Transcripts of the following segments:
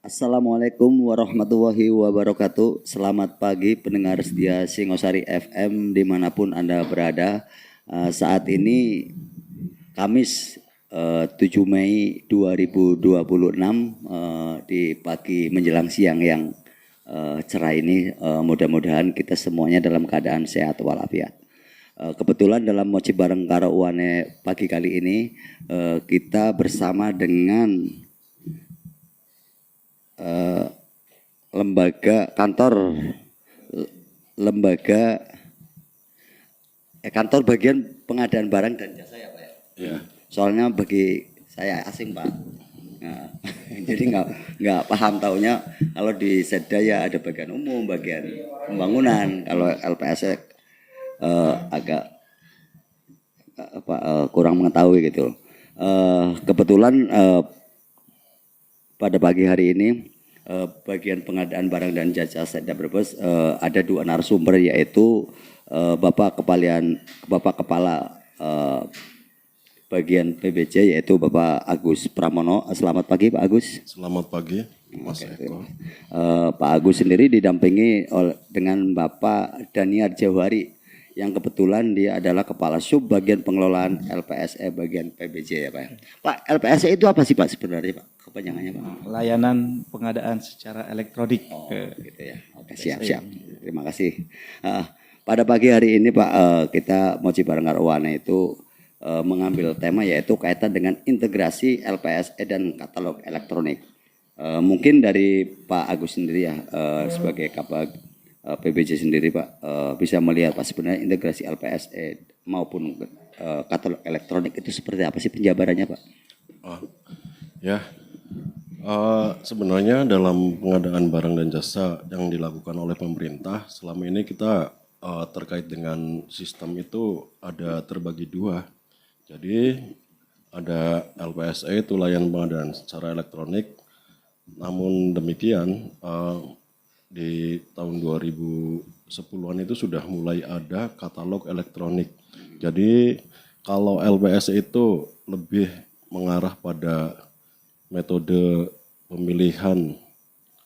Assalamualaikum warahmatullahi wabarakatuh. Selamat pagi pendengar setia Singosari FM dimanapun Anda berada. Saat ini Kamis 7 Mei 2026 di pagi menjelang siang yang cerah ini. Mudah-mudahan kita semuanya dalam keadaan sehat walafiat. Kebetulan dalam Moci Bareng Karo Uwane pagi kali ini kita bersama dengan kantor bagian pengadaan barang dan jasa ya Pak ya. Ya. Soalnya bagi saya asing Pak. Nah, jadi nggak paham taunya kalau di Setda ya ada bagian umum, bagian pembangunan. Kalau LPS agak kurang mengetahui gitu. Kebetulan pada pagi hari ini bagian pengadaan barang dan jasa Setda Brebes ada dua narasumber yaitu Bapak Kepala bagian PBJ yaitu Bapak Agus Pramono. Selamat pagi Pak Agus. Selamat pagi Mas Eko. Pak Agus sendiri didampingi dengan Bapak Daniar Jawari yang kebetulan dia adalah Kepala Sub bagian pengelolaan LPSE bagian PBJ ya Pak. Pak, LPSE itu apa sih Pak sebenarnya Pak? Kepanjangannya Pak? Layanan pengadaan secara elektronik. Oh, gitu ya. Oke, siap. Terima kasih. Pada pagi hari ini Pak, kita Moci Bareng Karo Uwane itu mengambil tema yaitu kaitan dengan integrasi LPSE dan katalog elektronik. Mungkin dari Pak Agus sendiri ya sebagai Kabag PBJ sendiri Pak bisa melihat Pak sebenarnya integrasi LPSE maupun katalog elektronik itu seperti apa sih penjabarannya Pak? Sebenarnya dalam pengadaan barang dan jasa yang dilakukan oleh pemerintah selama ini kita terkait dengan sistem itu ada terbagi dua. Jadi ada LPSE itu layanan pengadaan secara elektronik. Namun demikian di tahun 2010-an itu sudah mulai ada katalog elektronik. Jadi kalau LPSE itu lebih mengarah pada metode pemilihan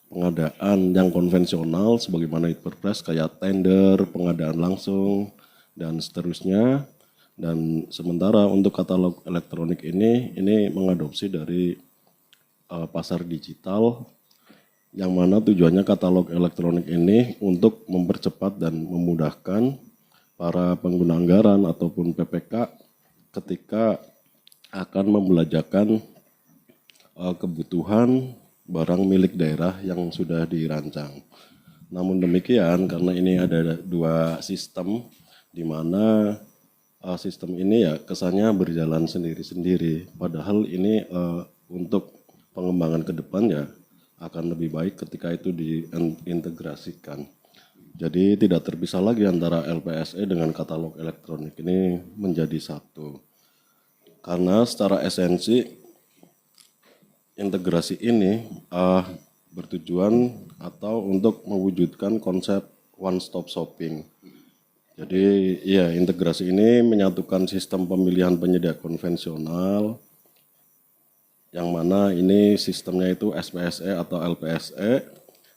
pengadaan yang konvensional sebagaimana Perpres kayak tender, pengadaan langsung dan seterusnya. Dan sementara untuk katalog elektronik ini mengadopsi dari pasar digital yang mana tujuannya katalog elektronik ini untuk mempercepat dan memudahkan para pengguna anggaran ataupun PPK ketika akan membelanjakan kebutuhan barang milik daerah yang sudah dirancang. Namun demikian karena ini ada dua sistem di mana sistem ini ya kesannya berjalan sendiri-sendiri. Padahal ini untuk pengembangan ke depan ya akan lebih baik ketika itu diintegrasikan. Jadi tidak terpisah lagi antara LPSE dengan katalog elektronik ini menjadi satu. Karena secara esensi integrasi ini bertujuan atau untuk mewujudkan konsep one stop shopping. Jadi ya integrasi ini menyatukan sistem pemilihan penyedia konvensional yang mana ini sistemnya itu SPSE atau LPSE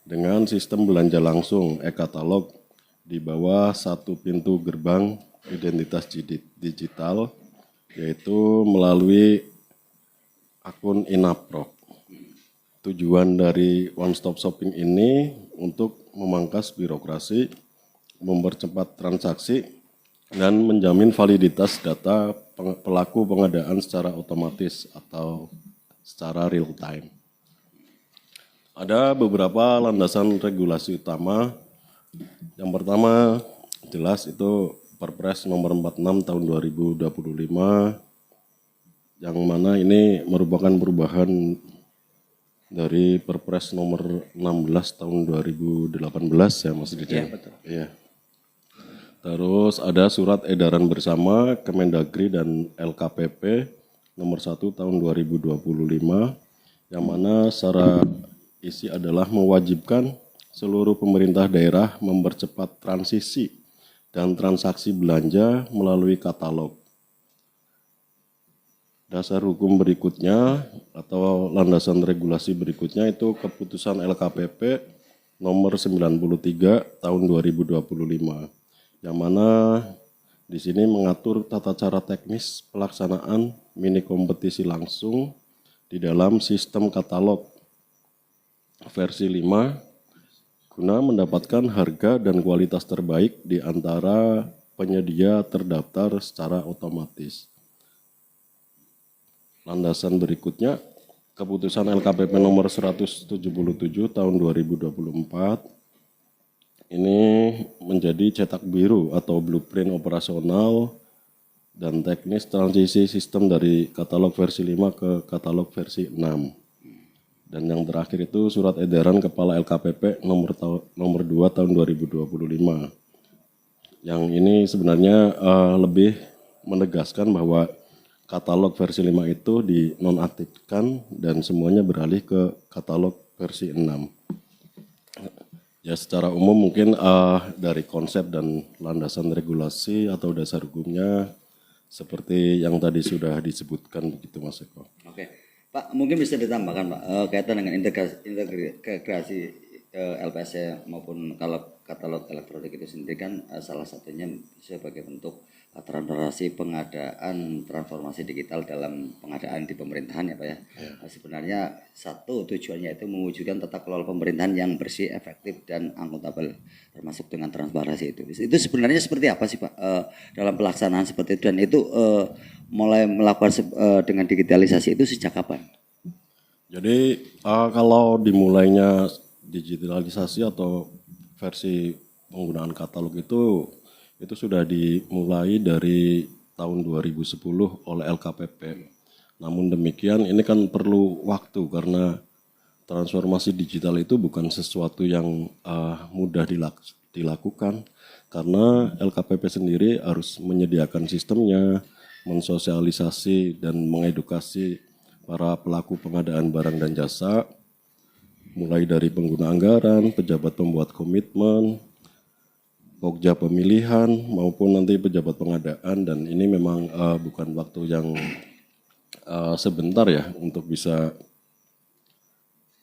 dengan sistem belanja langsung e-katalog di bawah satu pintu gerbang identitas digital yaitu melalui akun Inaprok. Tujuan dari one stop shopping ini untuk memangkas birokrasi, mempercepat transaksi, dan menjamin validitas data pelaku pengadaan secara otomatis atau secara real time. Ada beberapa landasan regulasi utama. Yang pertama jelas itu Perpres nomor 46 tahun 2025 yang mana ini merupakan perubahan dari Perpres nomor 16 tahun 2018 ya Mas Dirjen. Iya, betul. Iya. Terus ada surat edaran bersama Kemendagri dan LKPP nomor 1 tahun 2025 yang mana secara isi adalah mewajibkan seluruh pemerintah daerah mempercepat transisi dan transaksi belanja melalui katalog. Dasar hukum berikutnya atau landasan regulasi berikutnya itu keputusan LKPP nomor 93 tahun 2025 yang mana di sini mengatur tata cara teknis pelaksanaan mini kompetisi langsung di dalam sistem katalog versi 5 guna mendapatkan harga dan kualitas terbaik di antara penyedia terdaftar secara otomatis. Landasan berikutnya, keputusan LKPP nomor 177 tahun 2024 ini menjadi cetak biru atau blueprint operasional dan teknis transisi sistem dari katalog versi 5 ke katalog versi 6. Dan yang terakhir itu surat edaran Kepala LKPP nomor 2 tahun 2025. Yang ini sebenarnya lebih menegaskan bahwa katalog versi 5 itu dinonaktifkan dan semuanya beralih ke katalog versi 6. Ya secara umum mungkin dari konsep dan landasan regulasi atau dasar hukumnya seperti yang tadi sudah disebutkan begitu Mas Eko. Oke, Pak, mungkin bisa ditambahkan Pak kaitan dengan integrasi LPS maupun kalau katalog elektronik itu sendiri kan salah satunya sebagai bentuk transformasi pengadaan transformasi digital dalam pengadaan di pemerintahan ya Pak ya. Sebenarnya satu tujuannya itu mewujudkan tata kelola pemerintahan yang bersih, efektif dan akuntabel termasuk dengan transparansi itu. Itu sebenarnya seperti apa sih Pak dalam pelaksanaan seperti itu dan itu mulai melakukan dengan digitalisasi itu sejak kapan? Jadi kalau dimulainya digitalisasi atau versi penggunaan katalog itu sudah dimulai dari tahun 2010 oleh LKPP. Namun demikian ini kan perlu waktu karena transformasi digital itu bukan sesuatu yang mudah dilakukan karena LKPP sendiri harus menyediakan sistemnya, mensosialisasi dan mengedukasi para pelaku pengadaan barang dan jasa, mulai dari pengguna anggaran, pejabat pembuat komitmen, pokja pemilihan maupun nanti pejabat pengadaan dan ini memang bukan waktu yang sebentar ya untuk bisa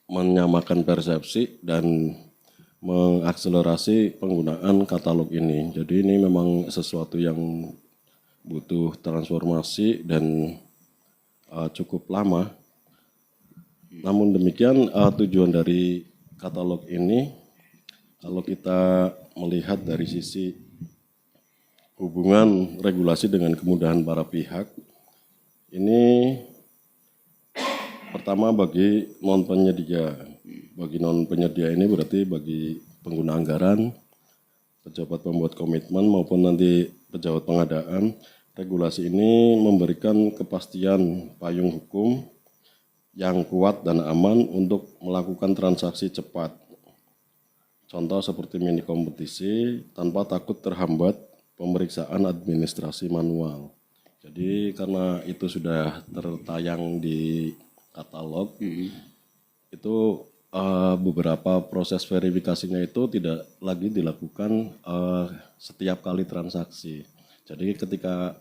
menyamakan persepsi dan mengakselerasi penggunaan katalog ini. Jadi ini memang sesuatu yang butuh transformasi dan cukup lama. Namun demikian tujuan dari katalog ini kalau kita melihat dari sisi hubungan regulasi dengan kemudahan para pihak, ini pertama bagi non penyedia. Bagi non penyedia ini berarti bagi pengguna anggaran, pejabat pembuat komitmen maupun nanti pejabat pengadaan, regulasi ini memberikan kepastian payung hukum yang kuat dan aman untuk melakukan transaksi cepat. Contoh seperti mini kompetisi tanpa takut terhambat pemeriksaan administrasi manual. Jadi karena itu sudah tertayang di katalog, itu beberapa proses verifikasinya itu tidak lagi dilakukan setiap kali transaksi. Jadi ketika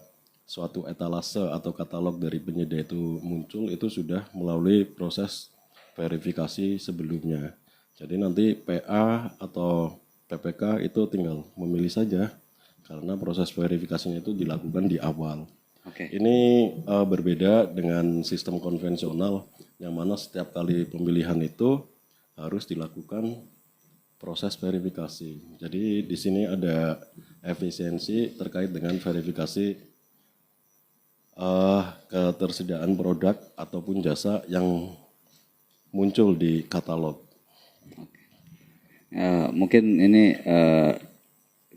suatu etalase atau katalog dari penyedia itu muncul, itu sudah melalui proses verifikasi sebelumnya. Jadi nanti PA atau PPK itu tinggal memilih saja karena proses verifikasinya itu dilakukan di awal. Ini berbeda dengan sistem konvensional yang mana setiap kali pemilihan itu harus dilakukan proses verifikasi. Jadi di sini ada efisiensi terkait dengan verifikasi ketersediaan produk ataupun jasa yang muncul di katalog. Mungkin ini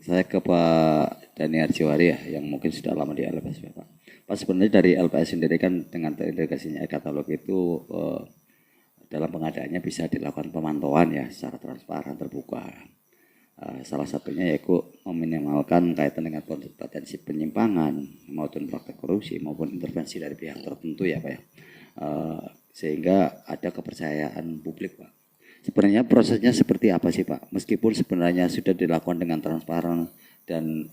saya ke Pak Dhani Arjiwari ya, yang mungkin sudah lama di LPS Pak. Pak sebenarnya dari LPS sendiri kan dengan terintegrasinya katalog itu dalam pengadaannya bisa dilakukan pemantauan ya secara transparan terbuka. Salah satunya yaitu meminimalkan kaitan dengan potensi penyimpangan maupun praktek korupsi maupun intervensi dari pihak tertentu ya Pak ya. Sehingga ada kepercayaan publik Pak. Sebenarnya prosesnya seperti apa sih Pak? Meskipun sebenarnya sudah dilakukan dengan transparan dan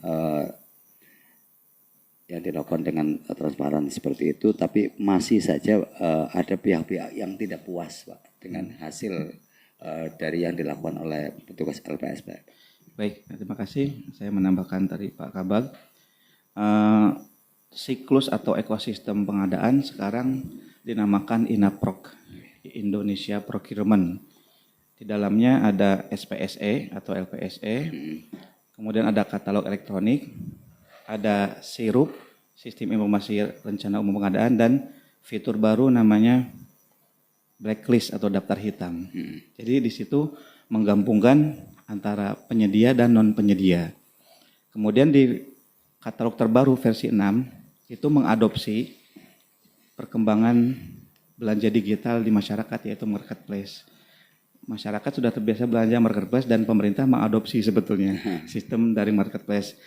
yang dilakukan dengan transparan seperti itu, tapi masih saja ada pihak-pihak yang tidak puas Pak dengan hasil dari yang dilakukan oleh petugas LPSP. Baik, terima kasih. Saya menambahkan tadi Pak Kabag, siklus atau ekosistem pengadaan sekarang dinamakan INAPROC, Indonesia Procurement. Di dalamnya ada SPSE atau LPSE, kemudian ada katalog elektronik, ada SIRUP, Sistem Informasi Rencana Umum Pengadaan, dan fitur baru namanya blacklist atau daftar hitam. Jadi di situ menggabungkan antara penyedia dan non penyedia. Kemudian di katalog terbaru versi 6 itu mengadopsi perkembangan belanja digital di masyarakat, yaitu marketplace. Masyarakat sudah terbiasa belanja marketplace dan pemerintah mengadopsi sebetulnya sistem dari marketplace.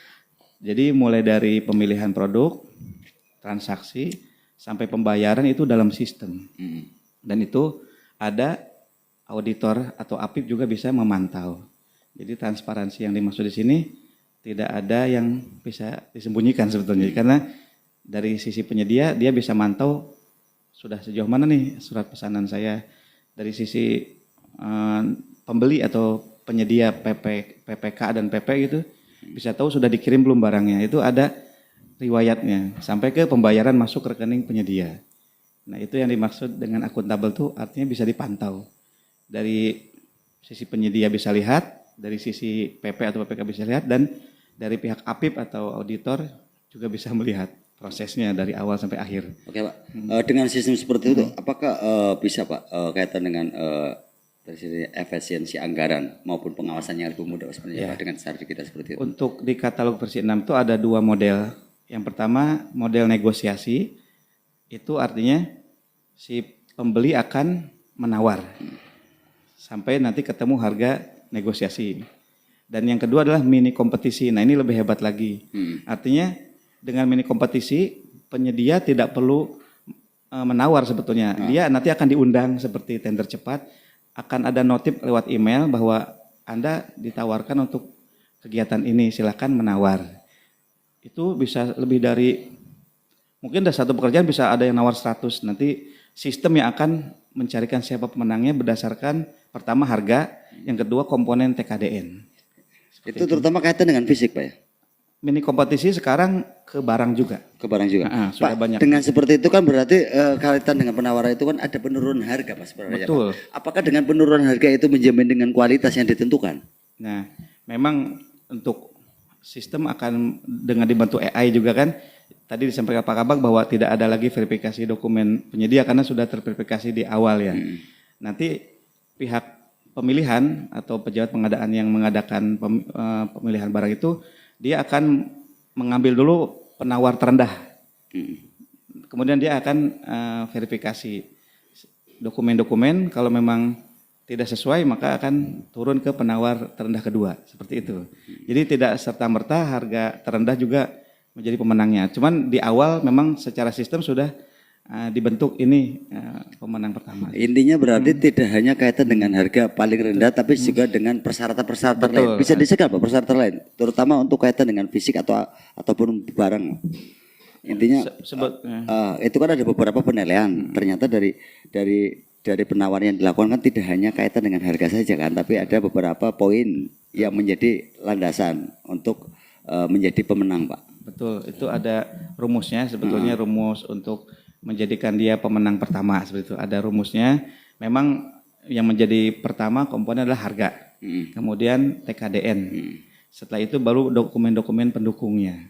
Jadi mulai dari pemilihan produk, transaksi, sampai pembayaran itu dalam sistem. Dan itu ada auditor atau APIP juga bisa memantau. Jadi transparansi yang dimaksud di sini tidak ada yang bisa disembunyikan sebetulnya. Karena dari sisi penyedia dia bisa mantau sudah sejauh mana nih surat pesanan saya. Dari sisi pembeli atau penyedia PPK dan PP gitu, bisa tahu sudah dikirim belum barangnya. Itu ada riwayatnya sampai ke pembayaran masuk ke rekening penyedia. Nah itu yang dimaksud dengan akuntabel tuh artinya bisa dipantau. Dari sisi penyedia bisa lihat, dari sisi PP atau PPK bisa lihat, dan dari pihak APIP atau auditor juga bisa melihat prosesnya dari awal sampai akhir. Oke Pak, dengan sistem seperti itu apakah bisa Pak kaitan dengan dari sisi efisiensi anggaran maupun pengawasannya lebih mudah sebenarnya Pak dengan strategi kita seperti itu? Untuk di katalog versi 6 itu ada 2 model. Yang pertama model negosiasi, itu artinya si pembeli akan menawar sampai nanti ketemu harga negosiasi. Dan yang kedua adalah mini kompetisi. Nah ini lebih hebat lagi. Artinya dengan mini kompetisi penyedia tidak perlu menawar sebetulnya. Dia nanti akan diundang seperti tender cepat. Akan ada notif lewat email bahwa Anda ditawarkan untuk kegiatan ini, silakan menawar. Itu bisa lebih dari, mungkin dari satu pekerjaan bisa ada yang nawar 100. Nanti sistem yang akan mencarikan siapa pemenangnya berdasarkan pertama harga, yang kedua komponen TKDN. Itu terutama kaitan dengan fisik Pak ya? Mini kompetisi sekarang ke barang juga. Ke barang juga. Sudah Pak, banyak. dengan seperti itu kan berarti kaitan dengan penawaran itu kan ada penurunan harga Pak sebenarnya. Betul. Pak. Apakah dengan penurunan harga itu menjamin dengan kualitas yang ditentukan? Nah, memang untuk sistem akan dengan dibantu AI juga kan. Tadi disampaikan Pak Kabag bahwa tidak ada lagi verifikasi dokumen penyedia karena sudah terverifikasi di awal ya. Nanti pihak pemilihan atau pejabat pengadaan yang mengadakan pemilihan barang itu dia akan mengambil dulu penawar terendah. Kemudian dia akan verifikasi dokumen-dokumen, kalau memang tidak sesuai maka akan turun ke penawar terendah kedua, seperti itu. Jadi tidak serta-merta harga terendah juga menjadi pemenangnya. Cuman di awal memang secara sistem sudah dibentuk ini pemenang pertama. Intinya berarti tidak hanya kaitan dengan harga paling rendah, tapi juga dengan persyaratan-persyaratan lain. Bisa disegel Pak persyaratan lain, terutama untuk kaitan dengan fisik ataupun barang. Intinya itu kan ada beberapa penilaian. Ternyata dari penawaran yang dilakukan kan tidak hanya kaitan dengan harga saja kan, tapi ada beberapa poin yang menjadi landasan untuk menjadi pemenang Pak. Betul, itu ada rumusnya sebetulnya, rumus untuk menjadikan dia pemenang pertama seperti itu. Ada rumusnya. Memang yang menjadi pertama komponen adalah harga. Kemudian TKDN. Setelah itu baru dokumen-dokumen pendukungnya.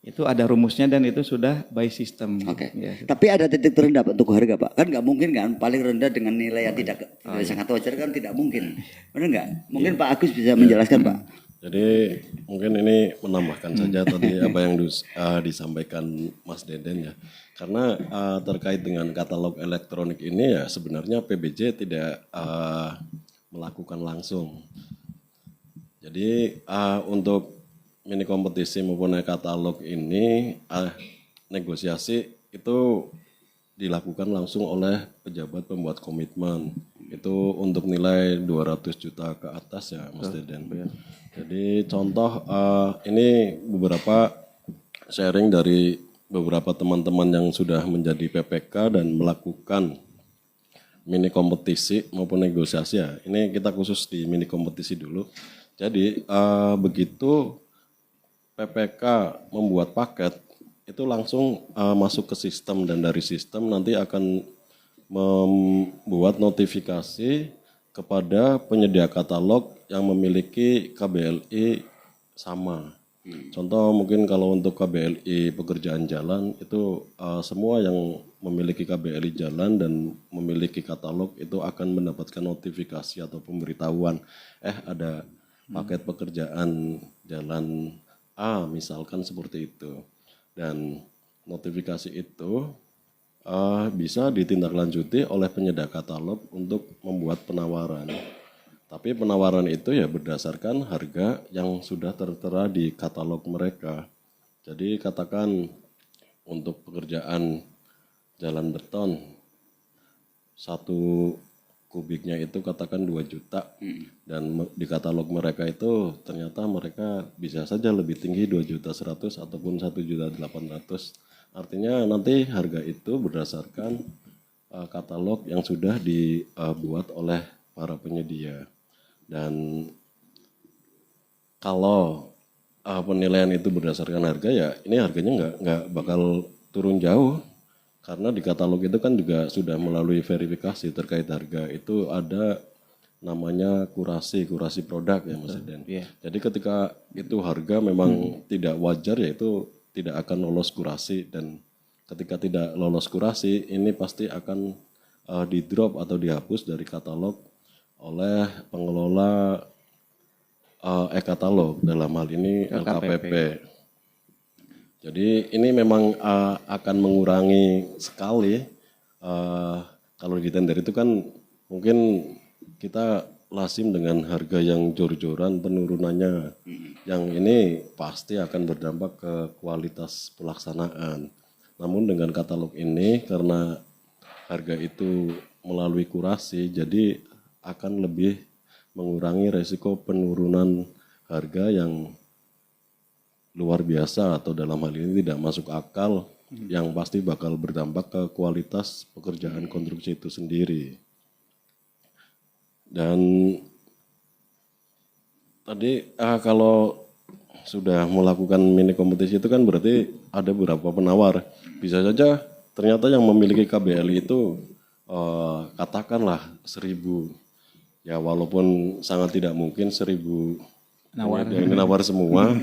Itu ada rumusnya dan itu sudah by system. Oke. Ya. Tapi ada titik terendah untuk harga Pak. Kan nggak mungkin kan paling rendah dengan nilai yang tidak sangat wajar kan tidak mungkin. Benar nggak? Mungkin Pak Agus bisa menjelaskan Pak. Jadi mungkin ini menambahkan saja tadi apa yang disampaikan Mas Deden ya. Karena terkait dengan katalog elektronik ini ya sebenarnya PBJ tidak melakukan langsung. Jadi untuk mini kompetisi maupun katalog ini negosiasi itu dilakukan langsung oleh pejabat pembuat komitmen. Itu untuk nilai 200 juta ke atas ya Mas Deden. Jadi contoh ini beberapa sharing dari beberapa teman-teman yang sudah menjadi PPK dan melakukan mini kompetisi maupun negosiasi ya. Ini kita khusus di mini kompetisi dulu. Jadi begitu PPK membuat paket itu langsung masuk ke sistem dan dari sistem nanti akan membuat notifikasi kepada penyedia katalog yang memiliki KBLI sama. Contoh mungkin kalau untuk KBLI pekerjaan jalan itu semua yang memiliki KBLI jalan dan memiliki katalog itu akan mendapatkan notifikasi atau pemberitahuan ada paket pekerjaan jalan A misalkan seperti itu. Dan notifikasi itu bisa ditindaklanjuti oleh penyedia katalog untuk membuat penawaran. Tapi penawaran itu ya berdasarkan harga yang sudah tertera di katalog mereka. Jadi katakan untuk pekerjaan jalan beton, 1 kubiknya itu katakan 2 juta. Dan di katalog mereka itu ternyata mereka bisa saja lebih tinggi 2.100.000 ataupun 1.800.000. Artinya nanti harga itu berdasarkan katalog yang sudah dibuat oleh para penyedia. Dan kalau penilaian itu berdasarkan harga ya ini harganya nggak bakal turun jauh karena di katalog itu kan juga sudah melalui verifikasi terkait harga itu ada namanya kurasi produk ya Mas Den. Iya. Jadi ketika itu harga memang tidak wajar ya itu tidak akan lolos kurasi dan ketika tidak lolos kurasi ini pasti akan di drop atau dihapus dari katalog oleh pengelola e-katalog dalam hal ini LKPP. Jadi ini memang akan mengurangi sekali kalau di tender itu kan mungkin kita lazim dengan harga yang jor-joran penurunannya. Yang ini pasti akan berdampak ke kualitas pelaksanaan. Namun dengan katalog ini karena harga itu melalui kurasi jadi akan lebih mengurangi resiko penurunan harga yang luar biasa atau dalam hal ini tidak masuk akal yang pasti bakal berdampak ke kualitas pekerjaan konstruksi itu sendiri. Dan tadi kalau sudah melakukan mini kompetisi itu kan berarti ada beberapa penawar. Bisa saja ternyata yang memiliki KBLI itu katakanlah 1.000. Ya walaupun sangat tidak mungkin 1.000 yang nawar semua,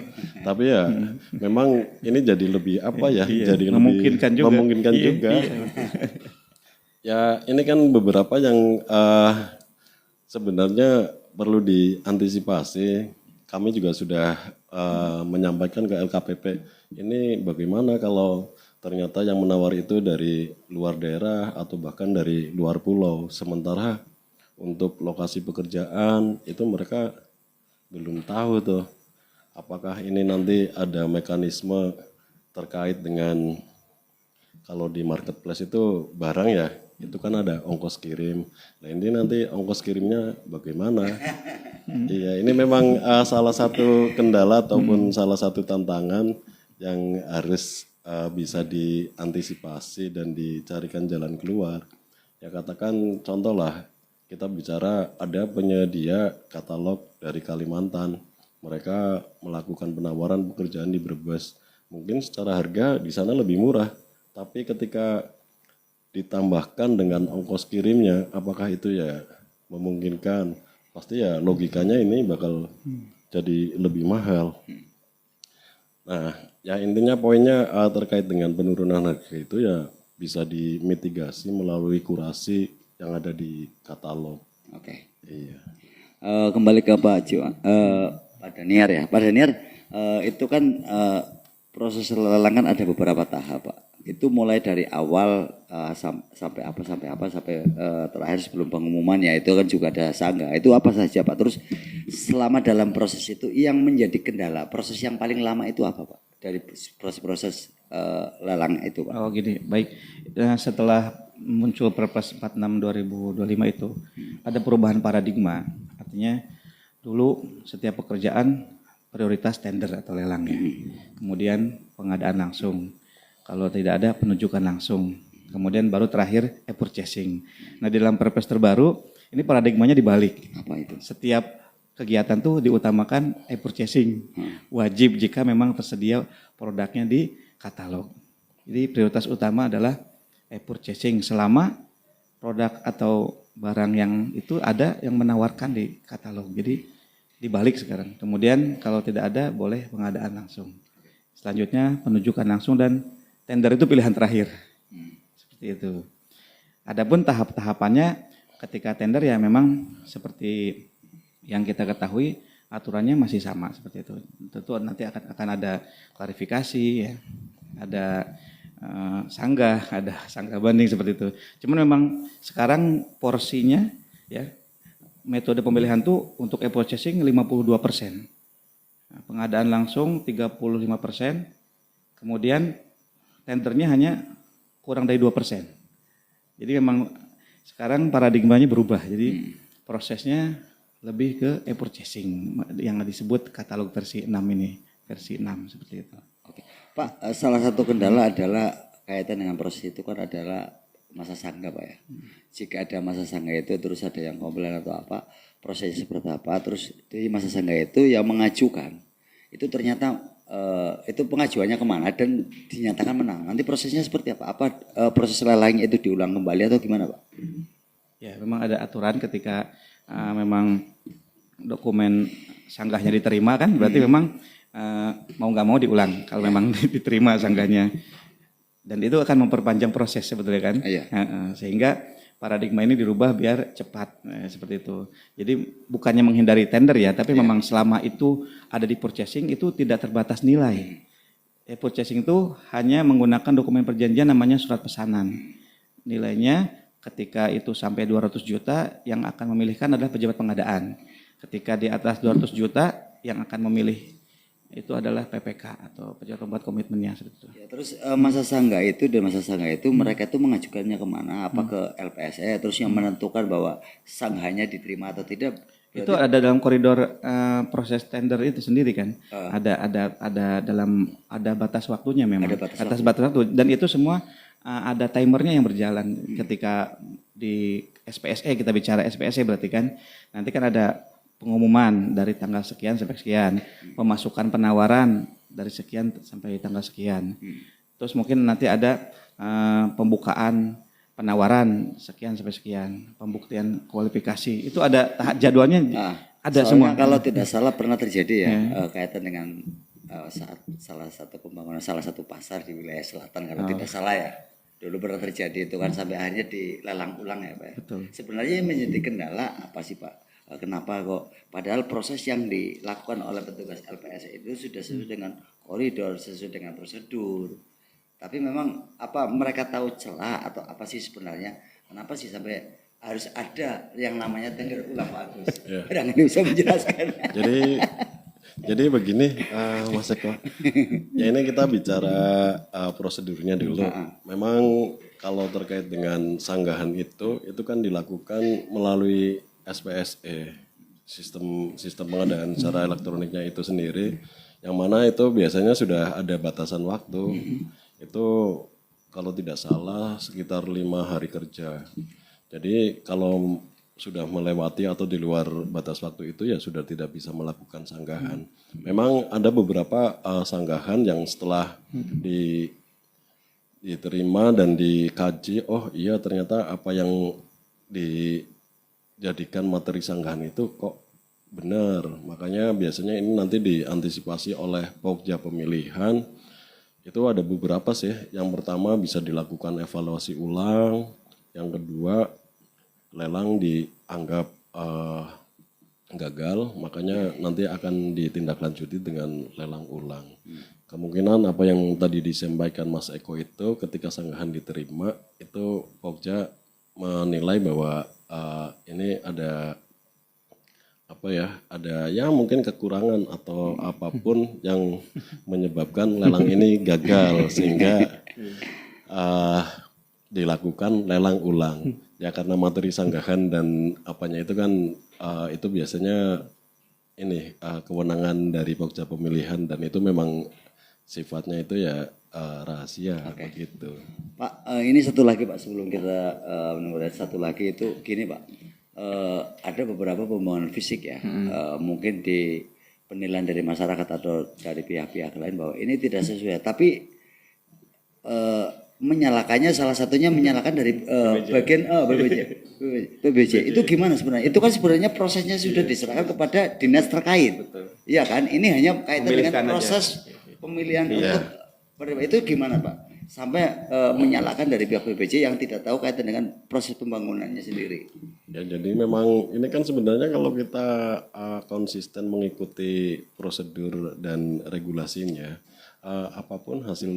tapi ya memang ini jadi lebih apa ya, jadi memungkinkan lebih juga. memungkinkan juga. Ya ini kan beberapa yang sebenarnya perlu diantisipasi. Kami juga sudah menyampaikan ke LKPP, ini bagaimana kalau ternyata yang menawar itu dari luar daerah atau bahkan dari luar pulau, sementara untuk lokasi pekerjaan itu mereka belum tahu tuh apakah ini nanti ada mekanisme terkait dengan kalau di marketplace itu barang ya itu kan ada ongkos kirim. Nah ini nanti ongkos kirimnya bagaimana? Iya ini memang salah satu kendala ataupun salah satu tantangan yang harus bisa diantisipasi dan dicarikan jalan keluar. Ya katakan contoh lah. Kita bicara ada penyedia katalog dari Kalimantan. Mereka melakukan penawaran pekerjaan di Brebes. Mungkin secara harga di sana lebih murah. Tapi ketika ditambahkan dengan ongkos kirimnya, apakah itu ya memungkinkan? Pasti ya logikanya ini bakal jadi lebih mahal. Nah, ya intinya poinnya terkait dengan penurunan harga itu ya bisa dimitigasi melalui kurasi yang ada di katalog. Oke. Iya. Kembali ke Pak Daniar ya. Pak Daniar itu kan proses lelang kan ada beberapa tahap Pak. Itu mulai dari awal sampai terakhir sebelum pengumuman ya itu kan juga ada sanggah. Itu apa saja Pak? Terus selama dalam proses itu yang menjadi kendala, proses yang paling lama itu apa Pak? Dari proses lelang itu Pak. Oh gini, baik. Setelah muncul Perpres 46 2025 itu ada perubahan paradigma. Artinya dulu setiap pekerjaan prioritas tender atau lelang ya. Kemudian pengadaan langsung. Kalau tidak ada penunjukan langsung. Kemudian baru terakhir e-purchasing. Nah di dalam Perpres terbaru ini paradigmanya dibalik. Apa itu? Setiap kegiatan tuh diutamakan e-purchasing. Wajib jika memang tersedia produknya di katalog. Jadi prioritas utama adalah e-purchasing selama produk atau barang yang itu ada yang menawarkan di katalog. Jadi dibalik sekarang. Kemudian kalau tidak ada boleh pengadaan langsung. Selanjutnya penunjukan langsung dan tender itu pilihan terakhir. Seperti itu. Adapun tahap-tahapannya ketika tender ya memang seperti yang kita ketahui aturannya masih sama seperti itu. Tentu nanti akan ada klarifikasi ya. Ada sanggah, ada sanggah banding seperti itu. Cuman memang sekarang porsinya ya metode pemilihan tuh untuk e-purchasing 52%. Nah, pengadaan langsung 35%. Kemudian tendernya hanya kurang dari 2%. Jadi memang sekarang paradigmanya berubah. Jadi prosesnya lebih ke e-purchasing yang disebut katalog versi 6 ini, versi 6 seperti itu. Oke. Pak, salah satu kendala adalah kaitan dengan proses itu kan adalah masa sanggah Pak ya. Jika ada masa sanggah itu terus ada yang komplain atau apa, prosesnya seperti apa, terus di masa sanggah itu yang mengajukan itu ternyata itu pengajuannya kemana dan dinyatakan menang. Nanti prosesnya seperti apa? Apa proses lelang itu diulang kembali atau gimana Pak? Ya memang ada aturan ketika memang dokumen sanggahnya diterima kan, berarti memang mau nggak mau diulang kalau memang diterima sanggahnya. Dan itu akan memperpanjang proses sebetulnya kan. Iya. Sehingga paradigma ini dirubah biar cepat seperti itu. Jadi bukannya menghindari tender ya, tapi memang selama itu ada di purchasing itu tidak terbatas nilai. Purchasing itu hanya menggunakan dokumen perjanjian namanya surat pesanan. Nilainya ketika itu sampai 200 juta yang akan memilihkan adalah pejabat pengadaan. Ketika di atas 200 juta yang akan memilih itu adalah PPK atau pejabat pembuat komitmennya seperti itu. Ya, terus masa sanggah itu dan masa sanggah itu mereka itu mengajukannya kemana? Apa ke LPSE? Terus yang menentukan bahwa sanggahnya diterima atau tidak? Itu ada dalam koridor proses tender itu sendiri kan. Ada batas waktunya memang. Ada batas waktu dan itu semua ada timernya yang berjalan. Ketika di SPSE kita bicara SPSE berarti kan nanti kan ada pengumuman dari tanggal sekian sampai sekian, pemasukan penawaran dari sekian sampai tanggal sekian. Terus mungkin nanti ada pembukaan penawaran sekian sampai sekian, pembuktian kualifikasi. Itu ada tahap jadwalnya. Ada semua. Kalau tidak salah pernah terjadi ya kaitan dengan saat salah satu pasar di wilayah selatan kalau tidak salah ya. Dulu pernah terjadi itu kan sampai akhirnya dilelang ulang ya Pak. Betul. Sebenarnya yang menjadi kendala apa sih Pak? Kenapa kok padahal proses yang dilakukan oleh petugas LPSE itu sudah sesuai dengan koridor, sesuai dengan prosedur. Tapi memang apa mereka tahu celah atau apa sih sebenarnya? Kenapa sih sampai harus ada yang namanya tender ulang Pak Agus? Yang ini bisa menjelaskan. Jadi begini Mas Eko. Ya ini kita bicara prosedurnya dulu. Memang kalau terkait dengan sanggahan itu kan dilakukan melalui SPSE, sistem pengadaan secara elektroniknya itu sendiri, yang mana itu biasanya sudah ada batasan waktu. Itu kalau tidak salah sekitar 5 hari kerja. Jadi kalau sudah melewati atau di luar batas waktu itu ya sudah tidak bisa melakukan sanggahan. Memang ada beberapa sanggahan yang setelah diterima dan dikaji, oh iya ternyata apa yang dijadikan materi sanggahan itu kok benar. Makanya biasanya ini nanti diantisipasi oleh Pokja pemilihan. Itu ada beberapa sih. Yang pertama bisa dilakukan evaluasi ulang. Yang kedua lelang dianggap gagal, makanya nanti akan ditindaklanjuti dengan lelang ulang. Kemungkinan apa yang tadi disampaikan Mas Eko itu ketika sanggahan diterima itu Pokja menilai bahwa ini ada ada mungkin kekurangan atau apapun yang menyebabkan lelang ini gagal sehingga dilakukan lelang ulang. Ya karena materi sanggahan dan apanya itu kan itu biasanya ini kewenangan dari Pokja pemilihan dan itu memang sifatnya itu ya rahasia begitu. Pak, ini satu lagi Pak sebelum kita menunggu satu lagi itu gini Pak, ada beberapa pembangunan fisik ya, mungkin di penilaian dari masyarakat atau dari pihak-pihak lain bahwa ini tidak sesuai, tapi menyalakannya salah satunya menyalakan dari bagian PBJ. Itu gimana sebenarnya? Itu kan sebenarnya prosesnya sudah diserahkan kepada dinas terkait, iya kan? Ini hanya kaitan dengan proses pemilihan untuk itu gimana Pak? Sampai menyalahkan dari pihak PBJ yang tidak tahu kaitan dengan proses pembangunannya sendiri. Ya jadi memang ini kan sebenarnya kalau kita konsisten mengikuti prosedur dan regulasinya, apapun hasil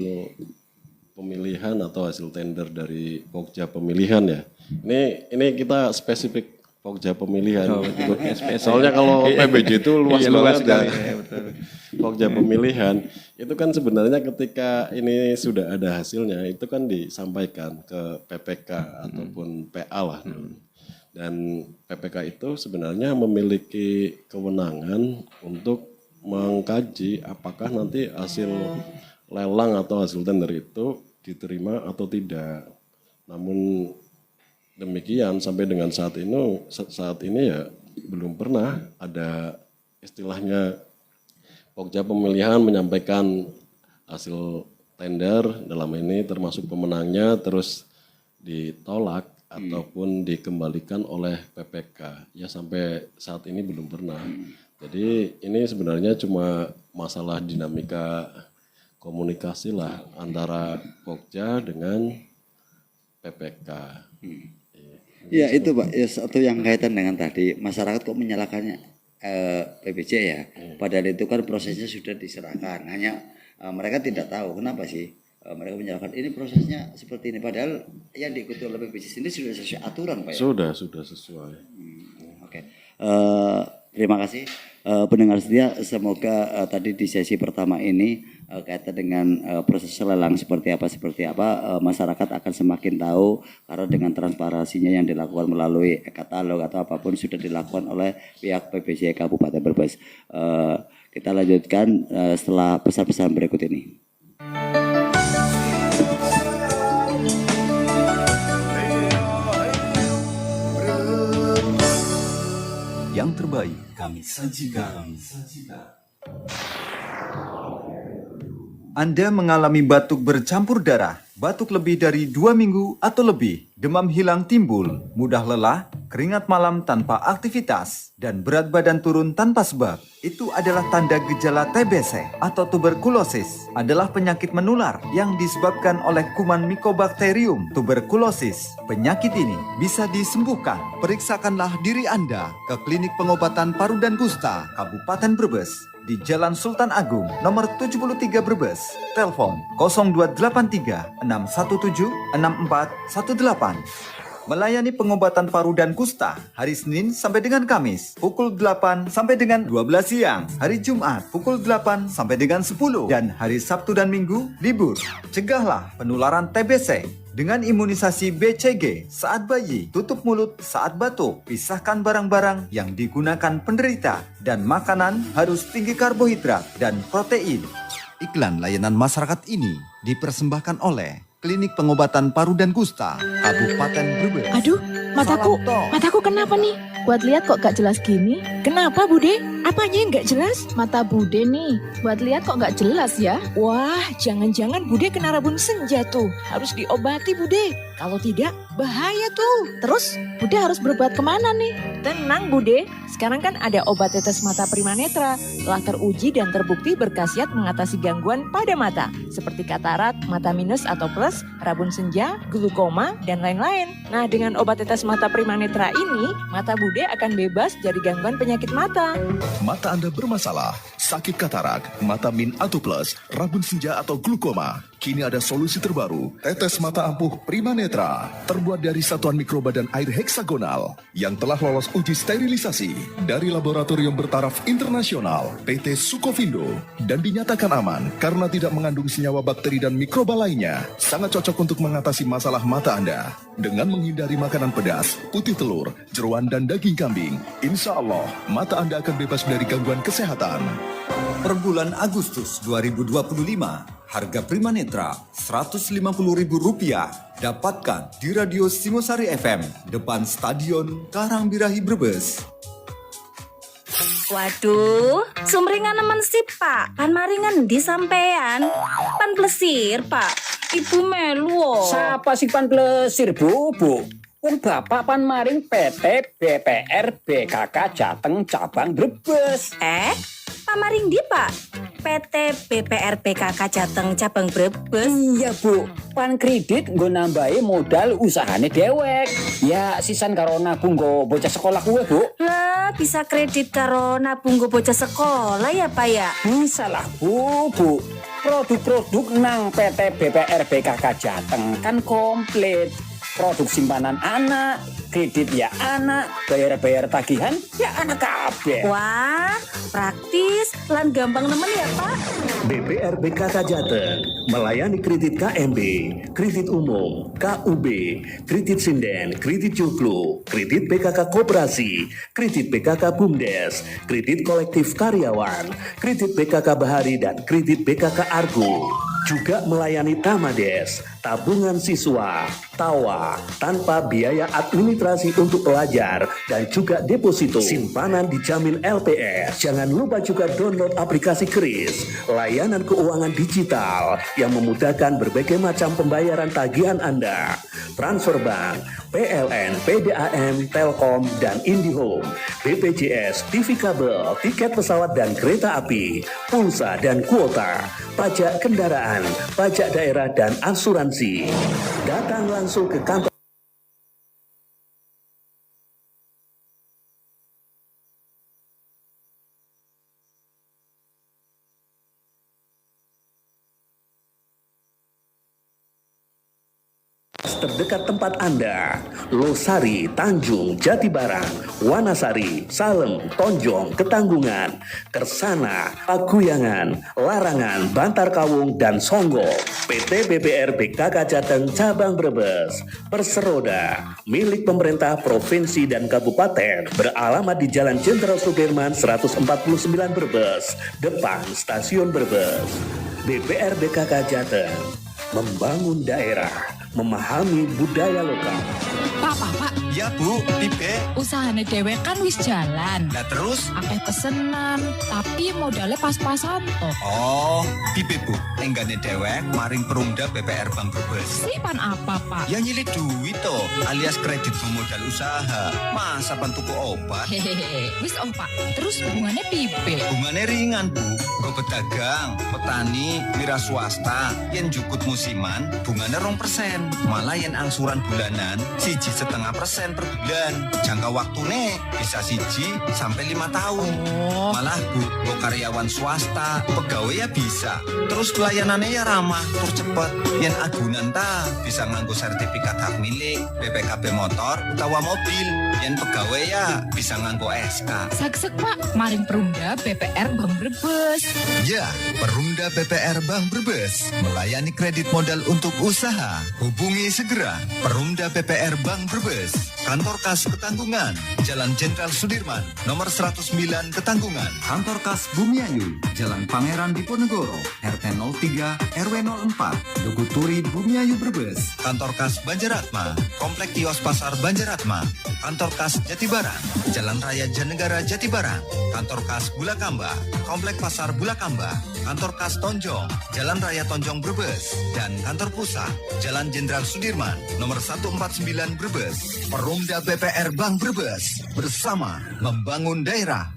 pemilihan atau hasil tender dari Pokja pemilihan ya. Ini kita spesifik Pokja pemilihan. Soalnya kalau PBJ itu luas banget ya. Pokja pemilihan itu kan sebenarnya ketika ini sudah ada hasilnya itu kan disampaikan ke PPK ataupun PA lah. Dan PPK itu sebenarnya memiliki kewenangan untuk mengkaji apakah nanti hasil lelang atau hasil tender itu diterima atau tidak. Namun demikian sampai dengan saat ini ya belum pernah ada istilahnya Pokja pemilihan menyampaikan hasil tender dalam ini termasuk pemenangnya terus ditolak ataupun dikembalikan oleh PPK. Ya sampai saat ini belum pernah. Jadi ini sebenarnya cuma masalah dinamika komunikasi lah antara Pokja dengan PPK. Ya itu Pak, ya, satu yang kaitan dengan tadi masyarakat kok menyalahkannya PBJ ya, padahal itu kan prosesnya sudah diserahkan, hanya mereka tidak tahu kenapa sih mereka menyalahkan ini prosesnya seperti ini, padahal yang diikuti oleh PBJ sendiri sudah sesuai aturan Pak ya? Sudah sesuai. Oke. Terima kasih pendengar setia, semoga tadi di sesi pertama ini kaitan dengan proses lelang seperti apa masyarakat akan semakin tahu karena dengan transparansinya yang dilakukan melalui katalog atau apapun sudah dilakukan oleh pihak PBJ Kabupaten Brebes. Kita lanjutkan setelah pesan-pesan berikut ini. Yang terbaik kami sajikan. Anda mengalami batuk bercampur darah, batuk lebih dari 2 minggu atau lebih, demam hilang timbul, mudah lelah, keringat malam tanpa aktivitas, dan berat badan turun tanpa sebab. Itu adalah tanda gejala TBC atau tuberkulosis, adalah penyakit menular yang disebabkan oleh kuman Mycobacterium tuberculosis. Penyakit ini bisa disembuhkan. Periksakanlah diri Anda ke Klinik Pengobatan Paru dan Kusta, Kabupaten Brebes, di Jalan Sultan Agung, nomor 73 Brebes. Telepon 0283 617 6418. Melayani pengobatan paru dan kusta hari Senin sampai dengan Kamis pukul 8 sampai dengan 12 siang, hari Jumat pukul 8 sampai dengan 10, dan hari Sabtu dan Minggu libur. Cegahlah penularan TBC dengan imunisasi BCG saat bayi, tutup mulut saat batuk, pisahkan barang-barang yang digunakan penderita, dan makanan harus tinggi karbohidrat dan protein. Iklan layanan masyarakat ini dipersembahkan oleh Klinik Pengobatan Paru dan Kusta, Kabupaten Brebes. Aduh, mataku kenapa nih? Buat lihat kok gak jelas gini. Kenapa Bude? Apanya yang gak jelas? Mata Bude nih, buat lihat kok gak jelas ya. Wah, jangan-jangan Bude kena rabun senja tuh. Harus diobati Bude. Kalau tidak, bahaya tuh. Terus, Bude harus berbuat kemana nih? Tenang Bude, sekarang kan ada obat tetes mata Primanetra. Telah teruji dan terbukti berkhasiat mengatasi gangguan pada mata. Seperti katarak, mata minus atau plus, rabun senja, glukoma, dan lain-lain. Nah, dengan obat tetes mata Primanetra ini, mata Bude akan bebas dari gangguan penyakit mata. Mata Anda bermasalah, sakit katarak, mata min atau plus, rabun senja atau glukoma. Kini ada solusi terbaru, tetes mata ampuh Prima Netra, terbuat dari satuan mikroba dan air heksagonal yang telah lolos uji sterilisasi dari laboratorium bertaraf internasional PT Sukovindo dan dinyatakan aman karena tidak mengandung senyawa bakteri dan mikroba lainnya. Sangat cocok untuk mengatasi masalah mata Anda. Dengan menghindari makanan pedas, putih telur, jeroan dan daging kambing, insya Allah mata Anda akan bebas dari gangguan kesehatan. Per bulan Agustus 2025, harga Prima Netra Rp150.000 dapatkan di Radio Singosari FM depan Stadion Karangbirahi Brebes. Waduh, sumringan nemen sih Pak. Pan maringan di sampean. Pan plesir Pak. Ibu melu. Siapa sih pan plesir Bu? Wong bapak pan maring PT BPR BKK Jateng cabang Brebes. Pamaring di Pak. PT BPR BKK Jateng cabang Brebes. Iya Bu, pan kredit nggo nambahi modal usahane dewek. Ya sisan karo nabung nggo bocah sekolah kuwe Bu. Lah, bisa kredit karo nabung go bocah sekolah ya Pak ya? Bisa lah Bu. Produk-produk nang PT BPR BKK Jateng kan komplit. Produk simpanan anak, kredit ya anak, bayar tagihan ya anak kabeh. Wah, praktis, lan gampang nemen ya Pak. BPR BKK Jateng melayani kredit KMB, kredit umum, KUB, kredit sinden, kredit joglo, kredit PKK Koperasi, kredit PKK Bumdes, kredit kolektif karyawan, kredit PKK Bahari dan kredit PKK Argo. Juga melayani Tamades, tabungan siswa, tawa, tanpa biaya administrasi untuk pelajar, dan juga deposito. Simpanan dijamin LPR. Jangan lupa juga download aplikasi Kris, layanan keuangan digital yang memudahkan berbagai macam pembayaran tagihan Anda. Transfer bank, PLN, PDAM, Telkom, dan IndiHome, BPJS, TV kabel, tiket pesawat dan kereta api, pulsa dan kuota, pajak kendaraan, pajak daerah dan asuransi. Datang langsung ke kantor terdekat tempat Anda. Losari, Tanjung, Jatibarang, Wanasari, Salem, Tonjong, Ketanggungan, Kersana, Paguyangan, Larangan, Bantar Kawung, dan Songgo. PT BPR BKK Jateng Cabang Brebes. Perseroda, milik pemerintah provinsi dan kabupaten. Beralamat di Jalan Jenderal Sudirman 149 Brebes, depan Stasiun Brebes. BPR BKK Jateng, membangun daerah, memahami budaya lokal. Pak. Ya Bu, pipe. Usahane dewek kan wis jalan. Nah terus? Akeh pesenan, tapi modalnya pas-pasan toh. Oh, pipe Bu. Enggane dewek maring Perumda BPR Bank Brebes. Sipan apa Pak? Ya nyilik duit toh, alias kredit pemodal usaha. Masa pan tuku obat? Hehehe, wis Pak. Terus hubungannya pipe? Hubungannya ringan Bu. Go pedagang, petani, wira swasta, yen jukut musiman, bunganya 2%. Malah yen angsuran bulanan 1,5% per bulan. Jangka waktunya bisa 1 sampai 5 tahun. Malah Bu, go karyawan swasta, pegawai ya bisa. Terus pelayanannya ya ramah, tur cepet. Yen agunan ta bisa nganggo sertifikat hak milik, BPKB motor, utawa mobil. Yen pegawai ya bisa nganggo SK. Saksek Pak, maring Perumda BPR Bank Brebes. Ya, Perumda BPR Bank Brebes melayani kredit modal untuk usaha. Hubungi segera Perumda BPR Bank Brebes, Kantor Kas Ketanggungan, Jalan Jenderal Sudirman, nomor 109 Ketanggungan. Kantor Kas Bumiayu, Jalan Pangeran Diponegoro, RT 03 RW 04, Duguturi Bumiayu Brebes. Kantor Kas Banjaratma, Komplek Kios Pasar Banjaratma. Kantor Kas Jatibarang, Jalan Raya Janegara Jatibarang. Kantor Kas Bulakamba, Komplek Pasar Bulakamba. Kantor Kas Tonjong, Jalan Raya Tonjong Brebes. Dan kantor pusat, Jalan Jenderal Sudirman, nomor 149 Brebes. Perumda BPR Bank Brebes, bersama membangun daerah.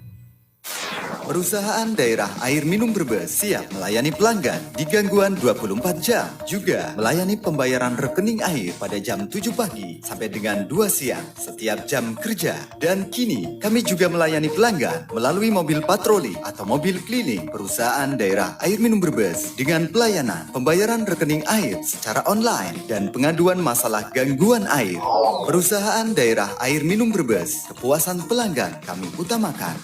Perusahaan daerah air minum Brebes siap melayani pelanggan di gangguan 24 jam. Juga melayani pembayaran rekening air pada jam 7 pagi sampai dengan 2 siang setiap jam kerja. Dan kini kami juga melayani pelanggan melalui mobil patroli atau mobil keliling perusahaan daerah air minum Brebes dengan pelayanan pembayaran rekening air secara online dan pengaduan masalah gangguan air. Perusahaan daerah air minum Brebes, kepuasan pelanggan kami utamakan.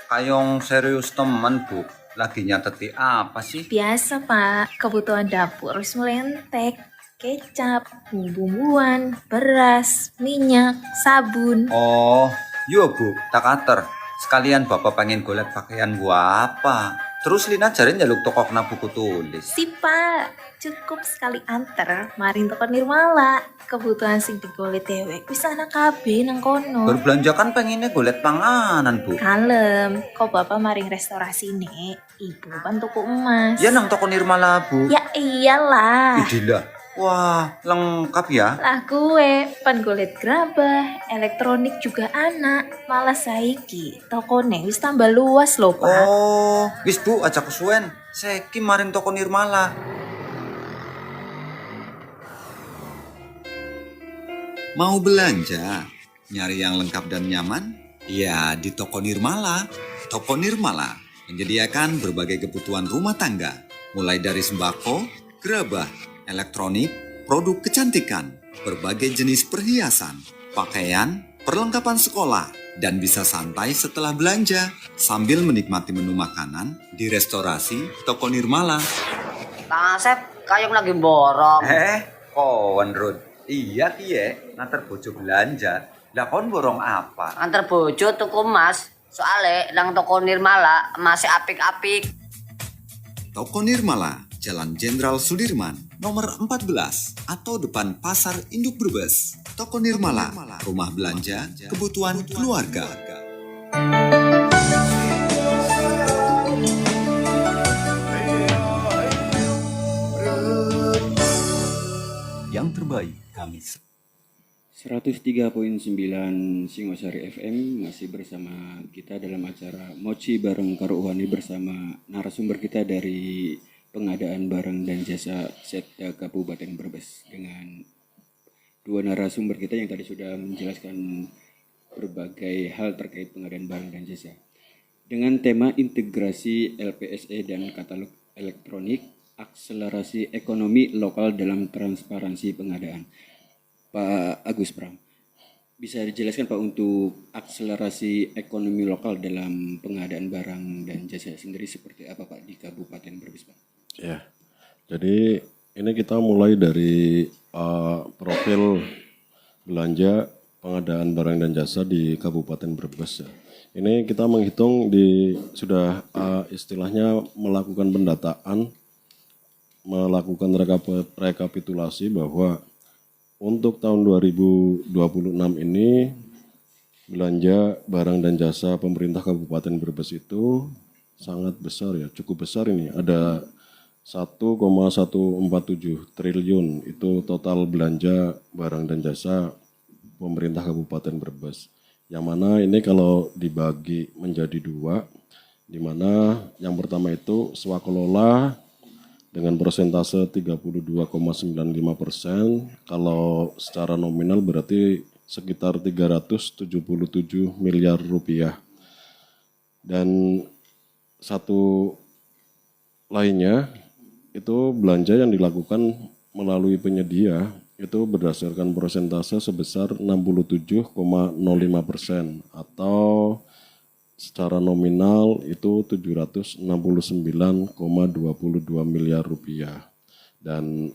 Kayong serius temen Bu, lagi nyateti apa sih? Biasa Pak, kebutuhan dapur wis mulai entek. Kecap, bumbu-bumbuan, beras, minyak, sabun. Oh, yo Bu, tak ater. Sekalian Bapak pengen golek pakaian gua apa? Terus Lina jarin jaluk toko kena buku tulis. Si Pak, cukup sekali anter maring toko Nirmala. Kebutuhan sing digolek dewek wis ana kabeh nang kono. Berbelanja kan pengennya golek panganan Bu. Kalem, kok Bapak maring restorasi nih? Ibu kan toko emas. Ya nang toko Nirmala Bu. Ya iyalah. Idilah. Wah, lengkap ya. Lah gue, pan golet gerabah, elektronik juga anak. Malah saiki, tokone wis tambah luas loh Pak. Oh, wis Bu, aja kesuwen. Seki maring toko Nirmala. Mau belanja? Nyari yang lengkap dan nyaman? Ya, di toko Nirmala. Toko Nirmala menyediakan berbagai kebutuhan rumah tangga, mulai dari sembako, gerabah, elektronik, produk kecantikan, berbagai jenis perhiasan, pakaian, perlengkapan sekolah, dan bisa santai setelah belanja sambil menikmati menu makanan di restorasi toko Nirmala. Kang Asep, kayong lagi borong. Kawan Rud. Iya Kie, nanti bojo belanja. Lah kon borong apa? Antar bojo tuku emas. Soale nang toko Nirmala masih apik-apik. Toko Nirmala, Jalan Jenderal Sudirman, nomor 14, atau depan Pasar Induk Brebes. Toko Nirmala, rumah belanja, kebutuhan keluarga. Yang terbaik Kamis. 103.9 Singosari FM masih bersama kita dalam acara Mochi bareng Karo Uhani bersama narasumber kita dari pengadaan barang dan jasa Setda Kabupaten Brebes dengan dua narasumber kita yang tadi sudah menjelaskan berbagai hal terkait pengadaan barang dan jasa dengan tema integrasi LPSE dan katalog elektronik, akselerasi ekonomi lokal dalam transparansi pengadaan. Pak Agus Pram, bisa dijelaskan Pak untuk akselerasi ekonomi lokal dalam pengadaan barang dan jasa sendiri seperti apa Pak di Kabupaten Brebes Pak? Ya, jadi ini kita mulai dari profil belanja pengadaan barang dan jasa di Kabupaten Brebes ya. Ini kita menghitung sudah istilahnya melakukan pendataan, melakukan rekapitulasi bahwa untuk tahun 2026 ini belanja barang dan jasa pemerintah Kabupaten Brebes itu sangat besar ya, cukup besar ini. Ada 1,147 triliun itu total belanja barang dan jasa pemerintah Kabupaten Brebes. Yang mana ini kalau dibagi menjadi dua, di mana yang pertama itu swakelola dengan persentase 32,95%, kalau secara nominal berarti sekitar 377 miliar rupiah. Dan satu lainnya itu belanja yang dilakukan melalui penyedia itu berdasarkan persentase sebesar 67,05% atau secara nominal itu 769,22 miliar rupiah. Dan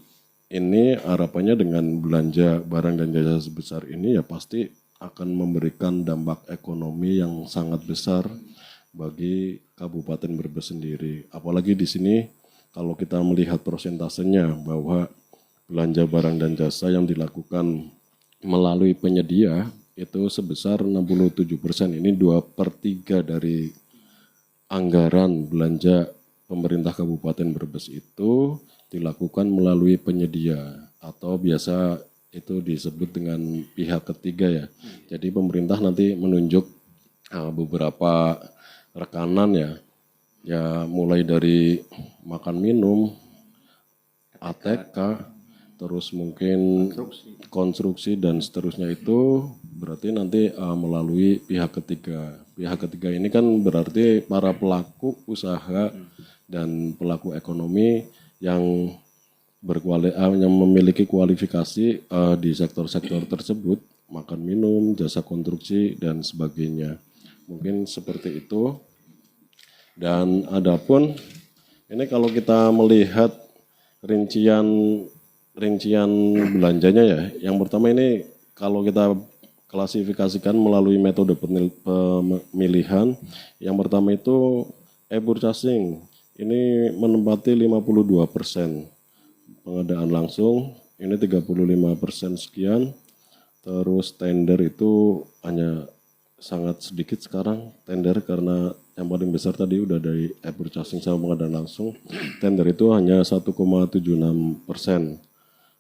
ini harapannya dengan belanja barang dan jasa sebesar ini ya pasti akan memberikan dampak ekonomi yang sangat besar bagi Kabupaten Brebes sendiri. Apalagi di sini kalau kita melihat persentasenya bahwa belanja barang dan jasa yang dilakukan melalui penyedia itu sebesar 67%. Ini 2/3 dari anggaran belanja pemerintah Kabupaten Brebes itu dilakukan melalui penyedia atau biasa itu disebut dengan pihak ketiga ya. Jadi pemerintah nanti menunjuk beberapa rekanan ya mulai dari makan minum, ATK, terus mungkin konstruksi dan seterusnya itu berarti nanti melalui pihak ketiga. Pihak ketiga ini kan berarti para pelaku usaha dan pelaku ekonomi yang yang memiliki kualifikasi di sektor-sektor tersebut, makan minum, jasa konstruksi dan sebagainya. Mungkin seperti itu. Dan adapun ini kalau kita melihat rincian belanjanya ya, yang pertama ini kalau kita klasifikasikan melalui metode pemilihan, yang pertama itu e-purchasing, ini menempati 52%, pengadaan langsung ini 35% sekian, terus tender itu hanya sangat sedikit sekarang tender karena yang paling besar tadi udah dari e-purchasing sama pengadaan langsung, tender itu hanya 1,76%.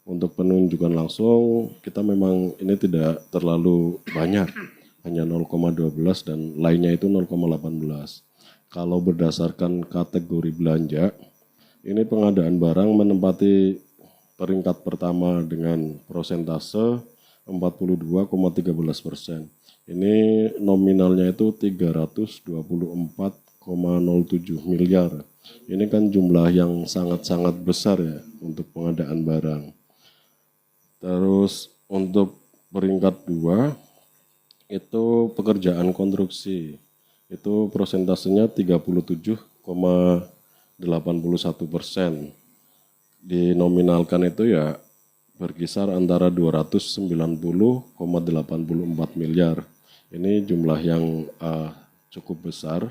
Untuk penunjukan langsung kita memang ini tidak terlalu banyak, hanya 0,12 dan lainnya itu 0,18. Kalau berdasarkan kategori belanja, ini pengadaan barang menempati peringkat pertama dengan persentase 42,13%. Ini nominalnya itu 324,07 miliar. Ini kan jumlah yang sangat-sangat besar ya untuk pengadaan barang. Terus untuk peringkat 2 itu pekerjaan konstruksi. Itu persentasenya 37,81%. Dinominalkan itu ya berkisar antara 290,84 miliar. Ini jumlah yang cukup besar.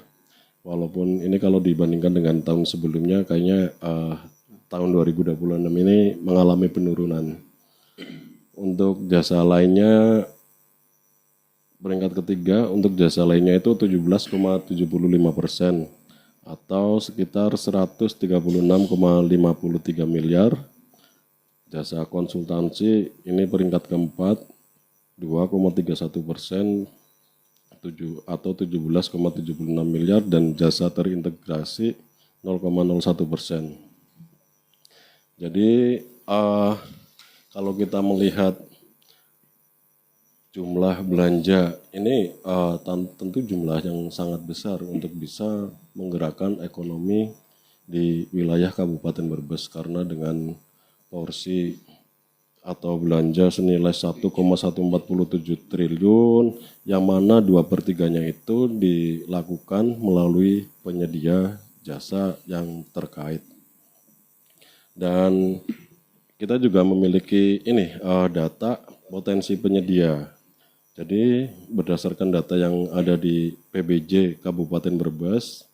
Walaupun ini kalau dibandingkan dengan tahun sebelumnya kayaknya tahun 2026 ini mengalami penurunan. Untuk jasa lainnya peringkat ketiga, untuk jasa lainnya itu 17,75% atau sekitar 136,53 miliar. Jasa konsultansi ini peringkat keempat 2,31% atau 17,76 miliar dan jasa terintegrasi 0,01%. Jadi kalau kita melihat jumlah belanja ini tentu jumlah yang sangat besar untuk bisa menggerakkan ekonomi di wilayah Kabupaten Brebes karena dengan porsi atau belanja senilai 1,147 triliun yang mana 2/3-nya itu dilakukan melalui penyedia jasa yang terkait. Dan kita juga memiliki ini data potensi penyedia. Jadi berdasarkan data yang ada di PBJ Kabupaten Brebes,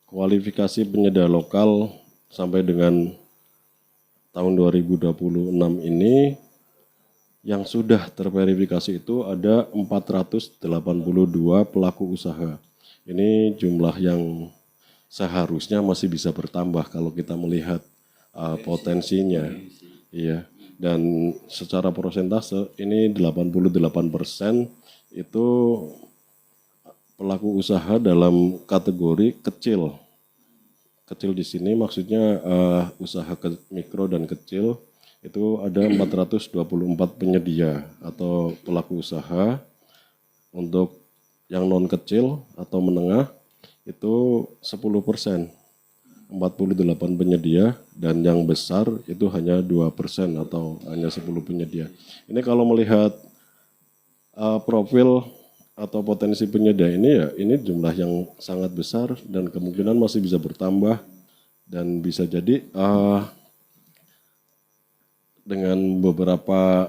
kualifikasi penyedia lokal sampai dengan tahun 2026 ini yang sudah terverifikasi itu ada 482 pelaku usaha. Ini jumlah yang seharusnya masih bisa bertambah kalau kita melihat potensinya. Iya. Dan secara persentase ini 88% itu pelaku usaha dalam kategori kecil. Kecil di sini maksudnya usaha mikro dan kecil itu ada 424 penyedia atau pelaku usaha. Untuk yang non kecil atau menengah itu 10%, 48 penyedia dan yang besar itu hanya 2% atau hanya 10 penyedia. Ini kalau melihat profil atau potensi penyedia ini ya ini jumlah yang sangat besar dan kemungkinan masih bisa bertambah dan bisa jadi dengan beberapa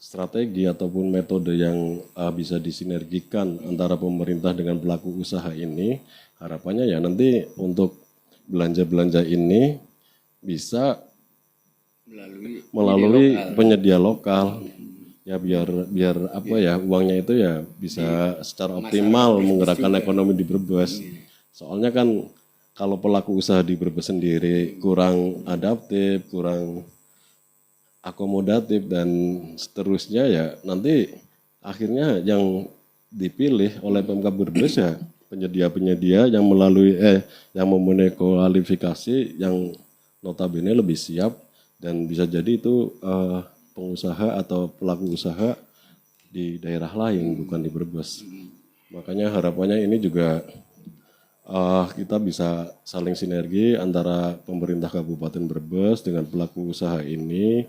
strategi ataupun metode yang bisa disinergikan antara pemerintah dengan pelaku usaha ini, harapannya ya nanti untuk belanja-belanja ini bisa melalui penyedia lokal. Ya biar apa ya uangnya itu ya bisa secara optimal menggerakkan ekonomi di Brebes. Soalnya kan kalau pelaku usaha di Brebes sendiri kurang adaptif, kurang akomodatif dan seterusnya ya nanti akhirnya yang dipilih oleh Pemkab Brebes ya penyedia-penyedia yang yang memenuhi kualifikasi yang notabene lebih siap dan bisa jadi itu pengusaha atau pelaku usaha di daerah lain bukan di Brebes. Makanya harapannya ini juga kita bisa saling sinergi antara pemerintah Kabupaten Brebes dengan pelaku usaha ini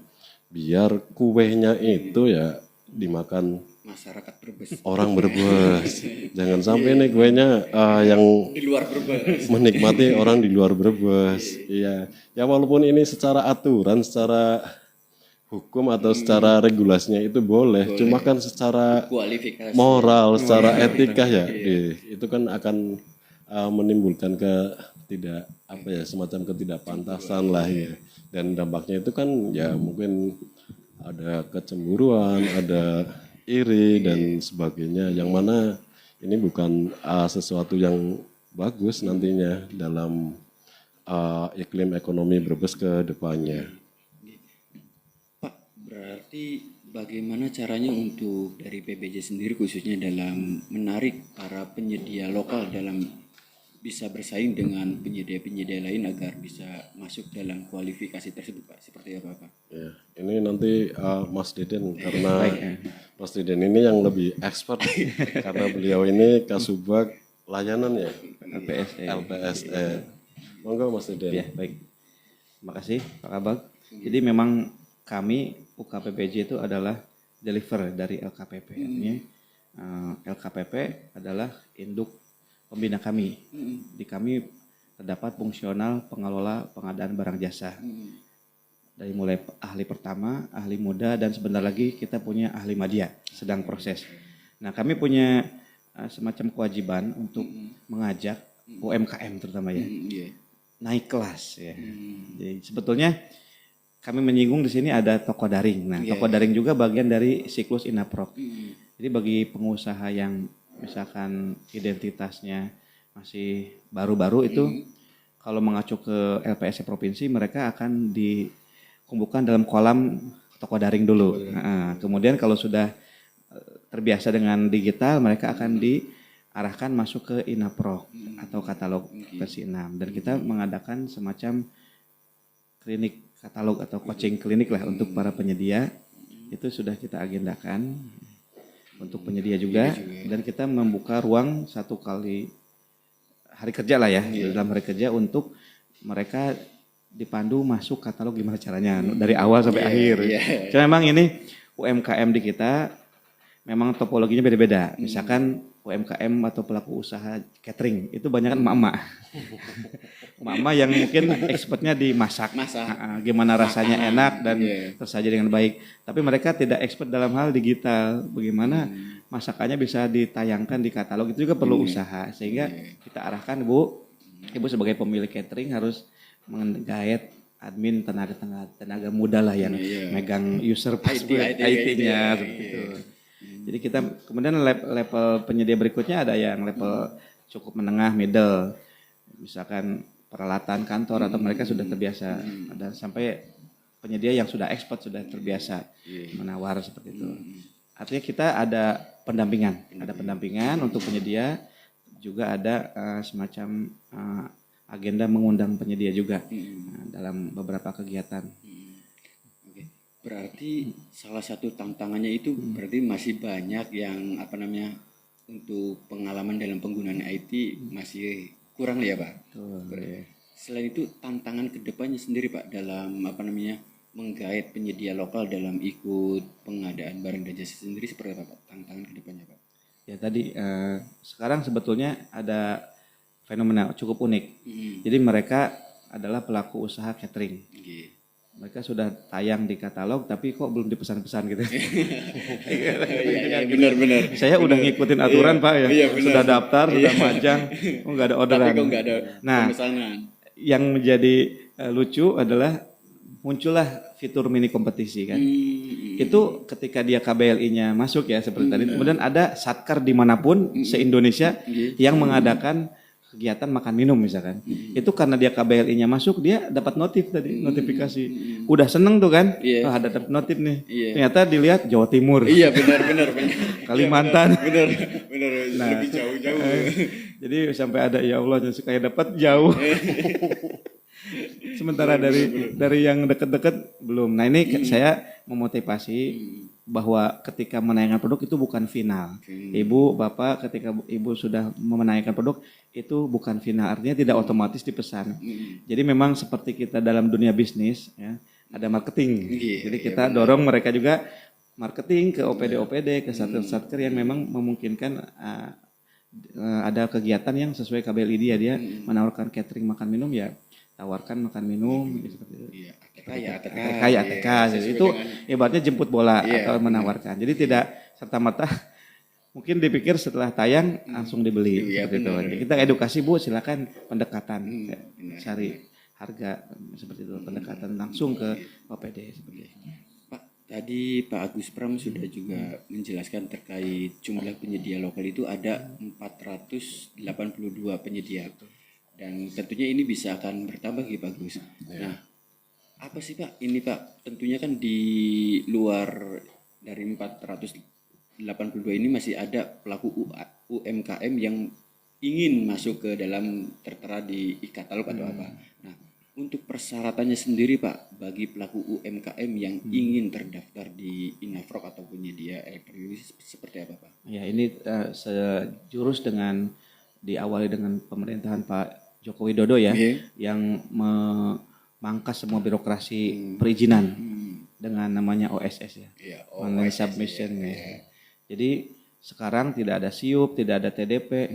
biar kuenya itu ya dimakan masyarakat Brebes. Orang Brebes. Jangan sampai nih kuenya yang Di luar Brebes. menikmati orang di luar Brebes. Iya. Ya walaupun ini secara aturan, secara hukum atau secara regulasinya itu boleh. Cuma kan secara Kualifikasi. moral, secara etika ya, itu kan akan menimbulkan semacam ketidakpantasan lah ya. Dan dampaknya itu kan ya mungkin ada kecemburuan, ada iri dan sebagainya. Yang mana ini bukan sesuatu yang bagus nantinya dalam iklim ekonomi Brebes ke depannya. Pak, berarti bagaimana caranya untuk dari PBJ sendiri khususnya dalam menarik para penyedia lokal dalam bisa bersaing dengan penyedia-penyedia lain agar bisa masuk dalam kualifikasi tersebut, Pak? Seperti apa, Pak? Ya, ini nanti Mas Deden karena Mas Deden ini yang lebih expert karena beliau ini Kasubag layanan ya LPSE. Monggo Mas Deden. Ya, baik. Terima kasih Pak Kabag. Jadi memang kami UKPPJ itu adalah deliver dari LKPP. Artinya LKPP adalah induk pembina kami. Di kami terdapat fungsional pengelola pengadaan barang jasa. Dari mulai ahli pertama, ahli muda, dan sebentar lagi kita punya ahli madya, sedang proses. Nah, kami punya semacam kewajiban untuk mengajak UMKM terutama ya, naik kelas ya. Jadi sebetulnya kami menyinggung di sini ada toko daring. Nah, toko daring juga bagian dari siklus Inaprok. Jadi bagi pengusaha yang misalkan identitasnya masih baru-baru itu kalau mengacu ke LPSC provinsi mereka akan dikumpulkan dalam kolam toko daring dulu. Nah, kemudian kalau sudah terbiasa dengan digital mereka akan diarahkan masuk ke Inaprok atau katalog versi 6 dan kita mengadakan semacam klinik katalog atau coaching klinik lah untuk para penyedia. Itu sudah kita agendakan untuk penyedia juga dan kita membuka ruang 1 kali hari kerja lah ya dalam hari kerja untuk mereka dipandu masuk katalog gimana caranya dari awal sampai akhir. Karena memang ini UMKM di kita memang topologinya beda-beda. Misalkan UMKM atau pelaku usaha catering itu banyak kan emak-emak. Emak-emak yang mungkin expertnya di masak. Gimana rasanya enak dan tersaji dengan baik. Tapi mereka tidak expert dalam hal digital. Bagaimana masakannya bisa ditayangkan di katalog itu juga perlu usaha. Sehingga kita arahkan Ibu sebagai pemilik catering harus menggait admin tenaga muda lah yang megang user password IT-nya seperti itu. Jadi kita kemudian level penyedia berikutnya ada yang level cukup menengah, middle, misalkan peralatan kantor atau mereka sudah terbiasa, ada sampai penyedia yang sudah expert sudah terbiasa menawar seperti itu. Artinya kita ada pendampingan untuk penyedia, juga ada semacam agenda mengundang penyedia juga dalam beberapa kegiatan. Berarti salah satu tantangannya itu berarti masih banyak yang untuk pengalaman dalam penggunaan IT masih kurang ya Pak. Selain itu tantangan kedepannya sendiri Pak dalam menggait penyedia lokal dalam ikut pengadaan barang dan jasa sendiri seperti apa Pak? Tantangan kedepannya Pak? Ya tadi sekarang sebetulnya ada fenomena cukup unik. Jadi mereka adalah pelaku usaha catering. Mereka sudah tayang di katalog tapi kok belum dipesan-pesan gitu. Benar. Saya udah ngikutin aturan Pak ya. Sudah daftar, sudah majang, nggak ada orderan. Tapi kok nggak ada pemesanan. Yang menjadi lucu adalah muncullah fitur mini kompetisi kan. Itu ketika dia KBLI-nya masuk ya seperti tadi. Kemudian ada Satkar dimanapun se-Indonesia yang mengadakan kegiatan makan minum misalkan. Itu karena dia KBLI-nya masuk, dia dapat notifikasi. Udah seneng tuh kan? Ada dapat notif nih. Ternyata dilihat Jawa Timur. Iya benar. Kalimantan. Benar. Nah, Lebih jauh-jauh. Jadi sampai ada ya Allah kayak dapat jauh. Sementara dari yang dekat-dekat belum. Nah ini saya memotivasi bahwa ketika menayangkan produk itu bukan final. Ibu, bapak ketika ibu sudah menayangkan produk itu bukan final. Artinya tidak otomatis dipesan. Jadi memang seperti kita dalam dunia bisnis ya, ada marketing. Jadi kita dorong mereka juga marketing ke OPD, ke satker yang memang memungkinkan ada kegiatan yang sesuai KBLI dia menawarkan catering makan minum ya tawarkan makan minum seperti itu. ATK. Jadi itu ibaratnya jemput bola atau menawarkan. Jadi tidak serta-merta mungkin dipikir setelah tayang langsung dibeli seperti itu. Jadi kita edukasi Bu, silakan pendekatan cari harga seperti itu, pendekatan langsung ke OPD seperti itu. Tadi Pak Agus Pram sudah juga menjelaskan terkait jumlah penyedia lokal itu ada 482 penyedia. Dan tentunya ini bisa akan bertambah gitu Pak Gus. Nah, apa sih Pak? Ini Pak, tentunya kan di luar dari 482 ini masih ada pelaku UMKM yang ingin masuk ke dalam tertera di e-katalog atau apa. Nah, untuk persyaratannya sendiri Pak, bagi pelaku UMKM yang ingin terdaftar di Inafrok atau penyedia elektronik seperti apa Pak? Ya ini sejurus dengan diawali dengan pemerintahan Pak Joko Widodo ya, yang memangkas semua birokrasi perizinan dengan namanya OSS ya, online submission ya. Jadi sekarang tidak ada SIUP, tidak ada TDP,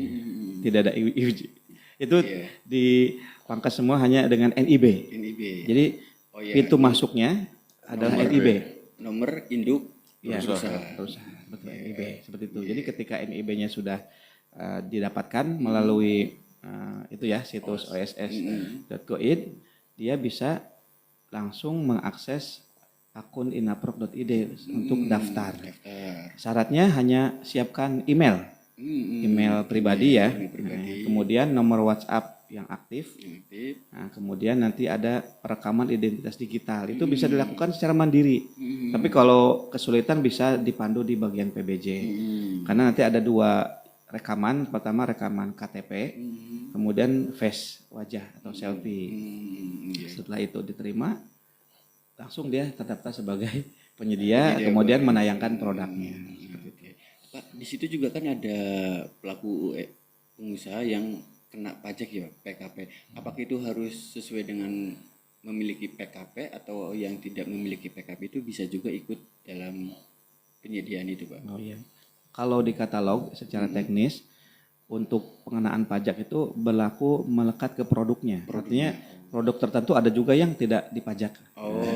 tidak ada IUJ. Itu dipangkas semua hanya dengan NIB. Jadi pintu masuknya adalah NIB. Nomor induk perusahaan. Betul, NIB seperti itu. Jadi ketika NIB-nya sudah didapatkan melalui itu ya situs oss.go.id, dia bisa langsung mengakses akun inaprok.id untuk daftar. Syaratnya hanya siapkan email pribadi ya. Kemudian nomor WhatsApp yang aktif. Nah, kemudian nanti ada perekaman identitas digital. Itu bisa dilakukan secara mandiri. Tapi kalau kesulitan bisa dipandu di bagian PBJ. Karena nanti ada dua rekaman, pertama rekaman KTP, kemudian face wajah atau selfie. Setelah itu diterima, langsung dia terdaftar sebagai penyedia, kemudian menayangkan produknya. Pak, di situ juga kan ada pelaku pengusaha yang kena pajak ya, PKP. Apakah itu harus sesuai dengan memiliki PKP atau yang tidak memiliki PKP itu bisa juga ikut dalam penyediaan itu Pak? Oh iya. Kalau di katalog secara teknis untuk pengenaan pajak itu berlaku melekat ke produknya. Artinya produk tertentu ada juga yang tidak dipajak.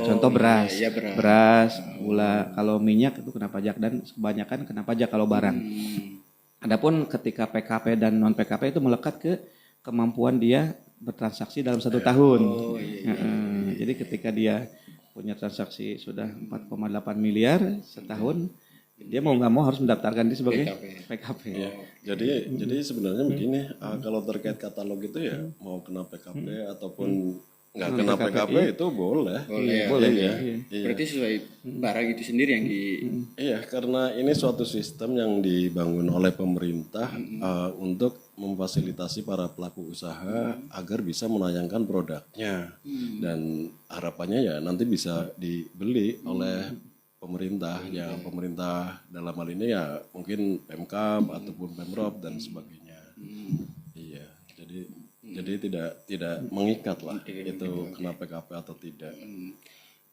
Contoh beras, beras, gula. Kalau minyak itu kena pajak dan kebanyakan kena pajak kalau barang. Adapun ketika PKP dan non PKP itu melekat ke kemampuan dia bertransaksi dalam 1 tahun. Jadi ketika dia punya transaksi sudah 4,8 miliar setahun, dia mau nggak mau harus mendaftarkan dia sebagai PKP. Ya, jadi sebenarnya begini, kalau terkait katalog itu ya mau kena PKP ataupun nggak kena PKP itu boleh. Boleh ya. Berarti sesuai barang itu sendiri yang di. Iya, karena ini suatu sistem yang dibangun oleh pemerintah untuk memfasilitasi para pelaku usaha agar bisa menayangkan produknya dan harapannya ya nanti bisa dibeli oleh pemerintah ya, pemerintah dalam hal ini ya mungkin Pemkab ataupun Pemprov dan sebagainya. Iya, jadi tidak mengikat lah itu kena PKP atau tidak.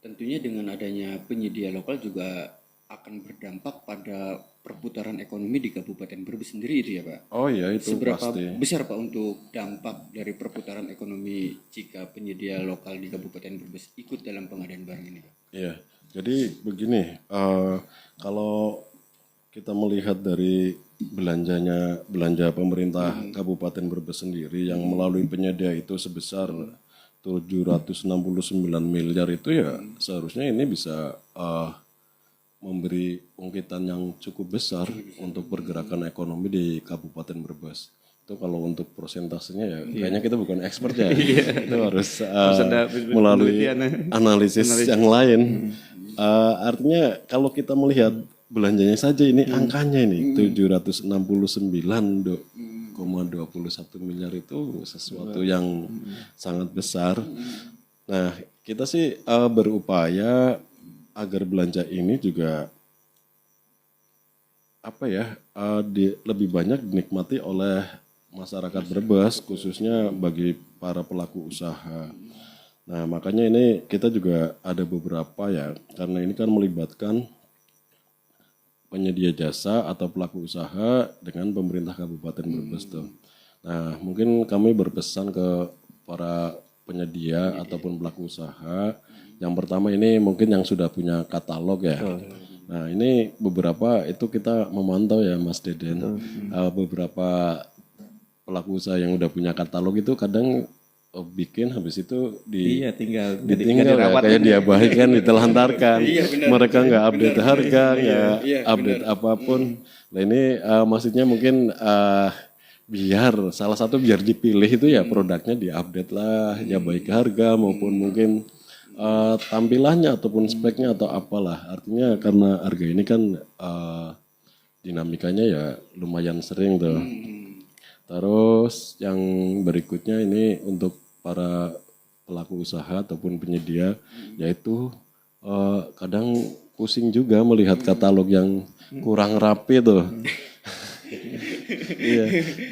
Tentunya dengan adanya penyedia lokal juga akan berdampak pada perputaran ekonomi di Kabupaten Brebes sendiri itu ya Pak? Oh iya itu seberapa pasti. Besar Pak untuk dampak dari perputaran ekonomi jika penyedia lokal di Kabupaten Brebes ikut dalam pengadaan barang ini Pak? Iya. Jadi begini, kalau kita melihat dari belanja pemerintah Kabupaten Brebes sendiri yang melalui penyedia itu sebesar 769 miliar itu ya seharusnya ini bisa memberi ungkitan yang cukup besar untuk pergerakan ekonomi di Kabupaten Brebes. Itu kalau untuk prosentasenya ya kayaknya kita bukan expert ya. Itu harus ada melalui penelitian. analisis yang lain. Artinya kalau kita melihat belanjanya saja ini angkanya ini 769,21 miliar itu sesuatu yang sangat besar. Nah, kita sih berupaya agar belanja ini juga lebih banyak dinikmati oleh masyarakat Brebes, khususnya bagi para pelaku usaha. Nah, makanya ini kita juga ada beberapa ya, karena ini kan melibatkan penyedia jasa atau pelaku usaha dengan pemerintah Kabupaten Brebes tuh. Nah, mungkin kami berpesan ke para penyedia ataupun pelaku usaha. Yang pertama ini mungkin yang sudah punya katalog ya. Nah, ini beberapa itu kita memantau ya Mas Deden. Beberapa pelaku usaha yang udah punya katalog itu kadang bikin habis itu tinggal ya, kayak diabaikan, ditelantarkan. Mereka nggak update harga, nggak update apapun. Nah ini maksudnya mungkin biar salah satu biar dipilih itu ya produknya diupdate lah, ya baik harga maupun mungkin tampilannya ataupun speknya atau apalah. Artinya karena harga ini kan dinamikanya ya lumayan sering tuh. Terus yang berikutnya ini untuk para pelaku usaha ataupun penyedia, yaitu kadang pusing juga melihat katalog yang kurang rapi tuh. Iya,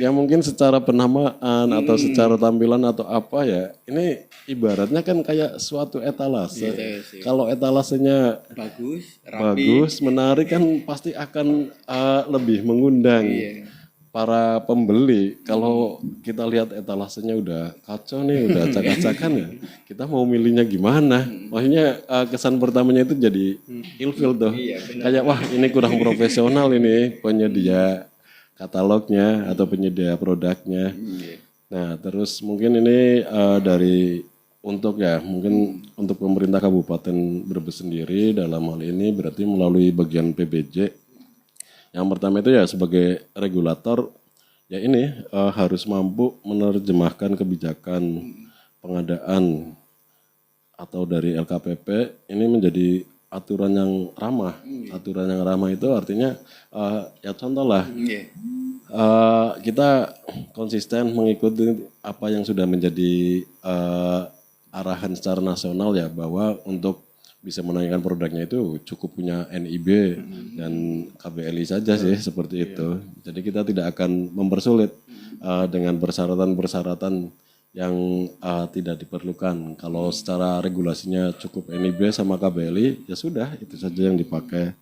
ya mungkin secara penamaan atau secara tampilan atau apa ya, ini ibaratnya kan kayak suatu etalase. Kalau etalasenya bagus, menarik kan pasti akan lebih mengundang para pembeli. Kalau kita lihat etalasenya udah kacau nih, udah acak-acakan ya, kita mau milihnya gimana? Maksudnya kesan pertamanya itu jadi ilfil tuh. Kayak wah ini kurang profesional ini penyedia katalognya atau penyedia produknya. Nah terus mungkin ini mungkin untuk pemerintah Kabupaten Brebes sendiri dalam hal ini berarti melalui bagian PBJ. Yang pertama itu ya sebagai regulator ya ini harus mampu menerjemahkan kebijakan pengadaan atau dari LKPP ini menjadi aturan yang ramah. Aturan yang ramah itu artinya ya contoh lah kita konsisten mengikuti apa yang sudah menjadi arahan secara nasional ya, bahwa untuk bisa menaikkan produknya itu cukup punya NIB dan KBLI saja sih seperti itu. Jadi kita tidak akan mempersulit dengan persyaratan-persyaratan yang tidak diperlukan. Kalau secara regulasinya cukup NIB sama KBLI ya sudah itu saja yang dipakai.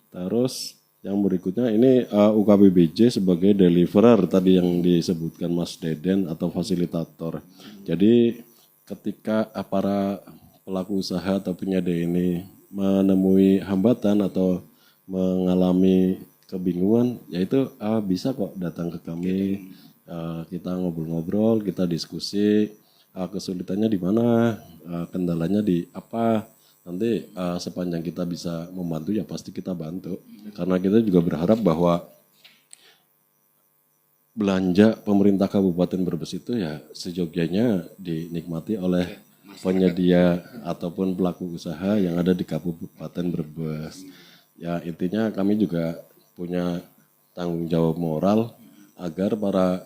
Terus yang berikutnya ini UKBBJ sebagai deliverer tadi yang disebutkan Mas Deden atau fasilitator. Jadi ketika para pelaku usaha atau penyedia ini menemui hambatan atau mengalami kebingungan, yaitu bisa kok datang ke kami, kita ngobrol-ngobrol, kita diskusi, kesulitannya di mana, kendalanya di apa, nanti sepanjang kita bisa membantu ya pasti kita bantu. Karena kita juga berharap bahwa belanja pemerintah Kabupaten Brebes itu ya sejogjanya dinikmati oleh penyedia ataupun pelaku usaha yang ada di Kabupaten Brebes. Ya intinya kami juga punya tanggung jawab moral agar para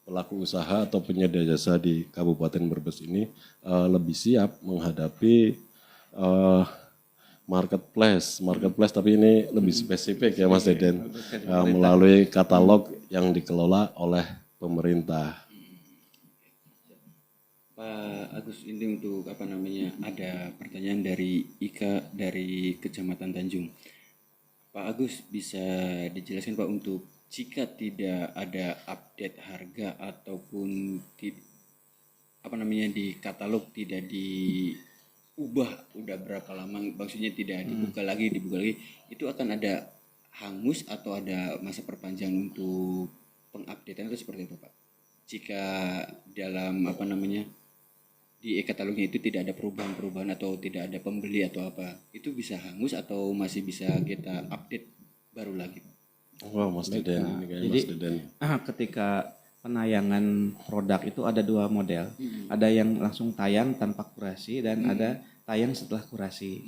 pelaku usaha atau penyedia jasa di Kabupaten Brebes ini lebih siap menghadapi marketplace tapi ini lebih spesifik ya Mas Deden, melalui katalog yang dikelola oleh pemerintah. Pak Agus, ini untuk ada pertanyaan dari Ika dari Kecamatan Tanjung. Pak Agus, bisa dijelaskan Pak untuk jika tidak ada update harga ataupun di katalog tidak diubah udah berapa lama, maksudnya tidak dibuka lagi, itu akan ada hangus atau ada masa perpanjangan untuk pengupdatean itu seperti itu Pak? Jika dalam di e-katalognya itu tidak ada perubahan-perubahan atau tidak ada pembeli atau apa, itu bisa hangus atau masih bisa kita update baru lagi? Wow, Mas Deden. Jadi ketika penayangan produk itu ada dua model. Ada yang langsung tayang tanpa kurasi dan ada tayang setelah kurasi.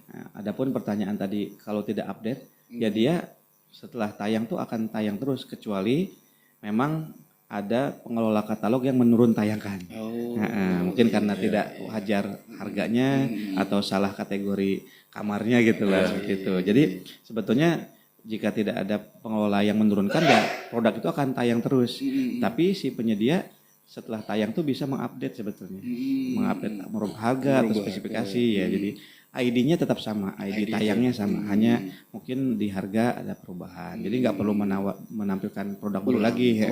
Nah, adapun pertanyaan tadi kalau tidak update, ya dia setelah tayang tuh akan tayang terus kecuali memang ada pengelola katalog yang menurun tayangkan. Mungkin karena tidak wajar harganya atau salah kategori kamarnya gitu lah gitu. Jadi sebetulnya jika tidak ada pengelola yang menurunkan ya produk itu akan tayang terus. Tapi si penyedia setelah tayang tuh bisa mengupdate sebetulnya. Mengupdate merubah harga atau spesifikasi ya. Jadi ID-nya tetap sama, ID tayangnya sama, hanya mungkin di harga ada perubahan. Jadi nggak perlu menampilkan produk baru lagi.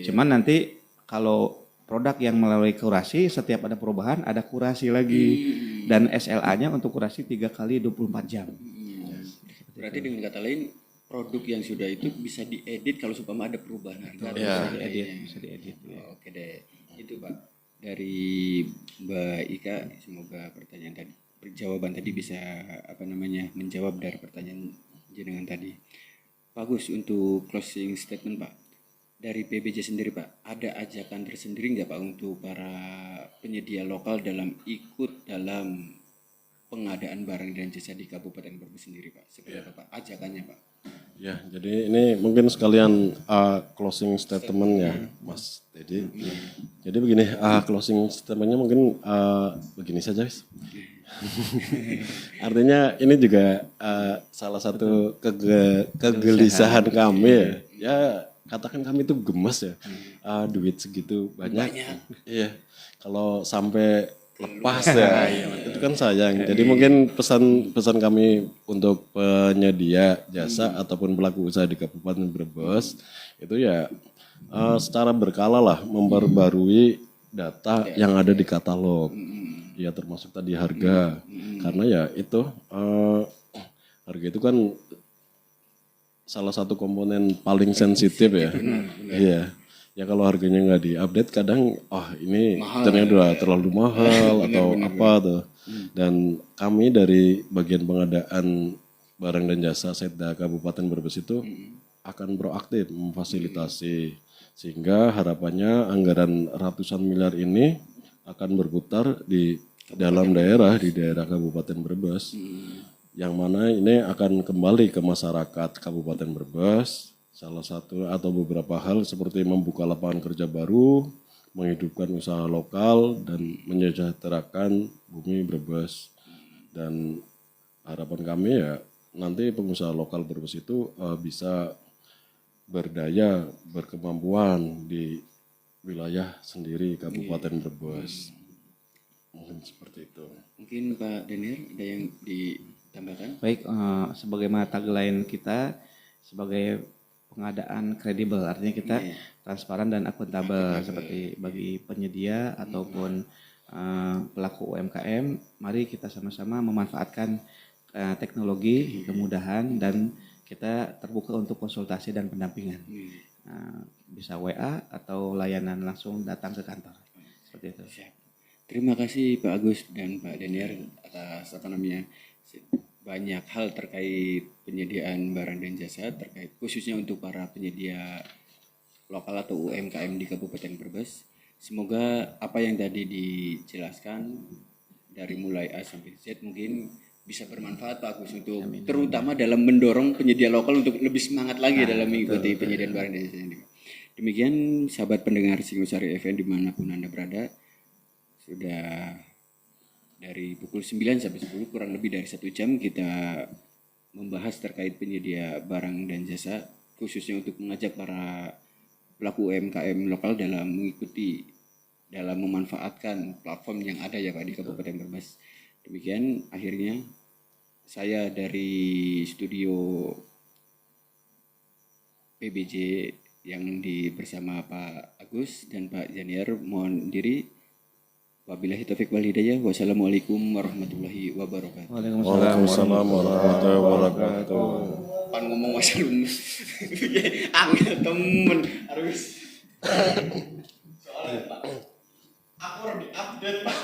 Cuman nanti kalau produk yang melalui kurasi setiap ada perubahan ada kurasi lagi dan SLA-nya untuk kurasi 3 kali 24 jam. Berarti dengan kata lain produk yang sudah itu bisa diedit kalau supaya ada perubahan harga. Bisa diedit. Oke deh, itu Pak dari Mbak Ika, semoga jawaban tadi bisa menjawab dari pertanyaan jenengan tadi. Pak Agus, untuk closing statement Pak, dari PBJ sendiri Pak, ada ajakan tersendiri nggak Pak untuk para penyedia lokal dalam ikut dalam pengadaan barang dan jasa di Kabupaten Brebes sendiri Pak? Seperti apa Pak ajakannya Pak? Ya, jadi ini mungkin sekalian closing statement ya Mas Teddy. Jadi begini, closing statementnya mungkin begini saja guys. Artinya ini juga salah satu kegelisahan kami ya. Ya katakan kami itu gemas ya, duit segitu banyak. Iya, kalau sampai lepas ya, itu kan sayang. Jadi mungkin pesan kami untuk penyedia jasa ataupun pelaku usaha di Kabupaten Brebes itu ya secara berkala lah memperbarui data yang ada di katalog. Ya termasuk tadi harga, karena ya itu harga itu kan salah satu komponen paling sensitif ya. Iya. Ya kalau harganya nggak diupdate kadang ini ternyata udah terlalu mahal atau apa tuh. Dan kami dari bagian pengadaan barang dan jasa Setda Kabupaten Brebes itu akan proaktif memfasilitasi sehingga harapannya anggaran ratusan miliar ini akan berputar di dalam daerah, di daerah Kabupaten Brebes, yang mana ini akan kembali ke masyarakat Kabupaten Brebes. Salah satu atau beberapa hal seperti membuka lapangan kerja baru, menghidupkan usaha lokal, dan menyejahterakan bumi Brebes. Dan harapan kami ya nanti pengusaha lokal Brebes itu bisa berdaya, berkemampuan di wilayah sendiri Kabupaten Brebes. Mungkin seperti itu. Mungkin Pak Denir ada yang ditambahkan? Baik, sebagaimana tagline kita sebagai pengadaan kredibel, artinya kita transparan dan akuntabel seperti bagi penyedia ataupun pelaku UMKM. Mari kita sama-sama memanfaatkan teknologi, kemudahan, dan kita terbuka untuk konsultasi dan pendampingan. Bisa WA atau layanan langsung datang ke kantor. Seperti itu. Siap. Terima kasih Pak Agus dan Pak Daniar atas banyak hal terkait penyediaan barang dan jasa terkait khususnya untuk para penyedia lokal atau UMKM di Kabupaten Brebes. Semoga apa yang tadi dijelaskan dari mulai A sampai Z mungkin bisa bermanfaat Pak Agus untuk terutama dalam mendorong penyedia lokal untuk lebih semangat lagi dalam mengikuti penyediaan barang dan jasa ini. Demikian sahabat pendengar Singosari FM dimanapun Anda berada, sudah dari pukul 9 sampai 10 kurang lebih dari 1 jam kita membahas terkait penyedia barang dan jasa khususnya untuk mengajak para pelaku UMKM lokal dalam memanfaatkan platform yang ada ya Pak di Kabupaten Brebes. Demikian akhirnya saya dari studio PBJ yang bersama Pak Agus dan Pak Janiar mohon diri. Wabillahi taufiq wal hidayah. Wassalamualaikum warahmatullahi wabarakatuh. Waalaikumsalam warahmatullahi wabarakatuh. Pan ngomong wasallam. Angel temen harus. Soalnya Pak, aku harus update Pak.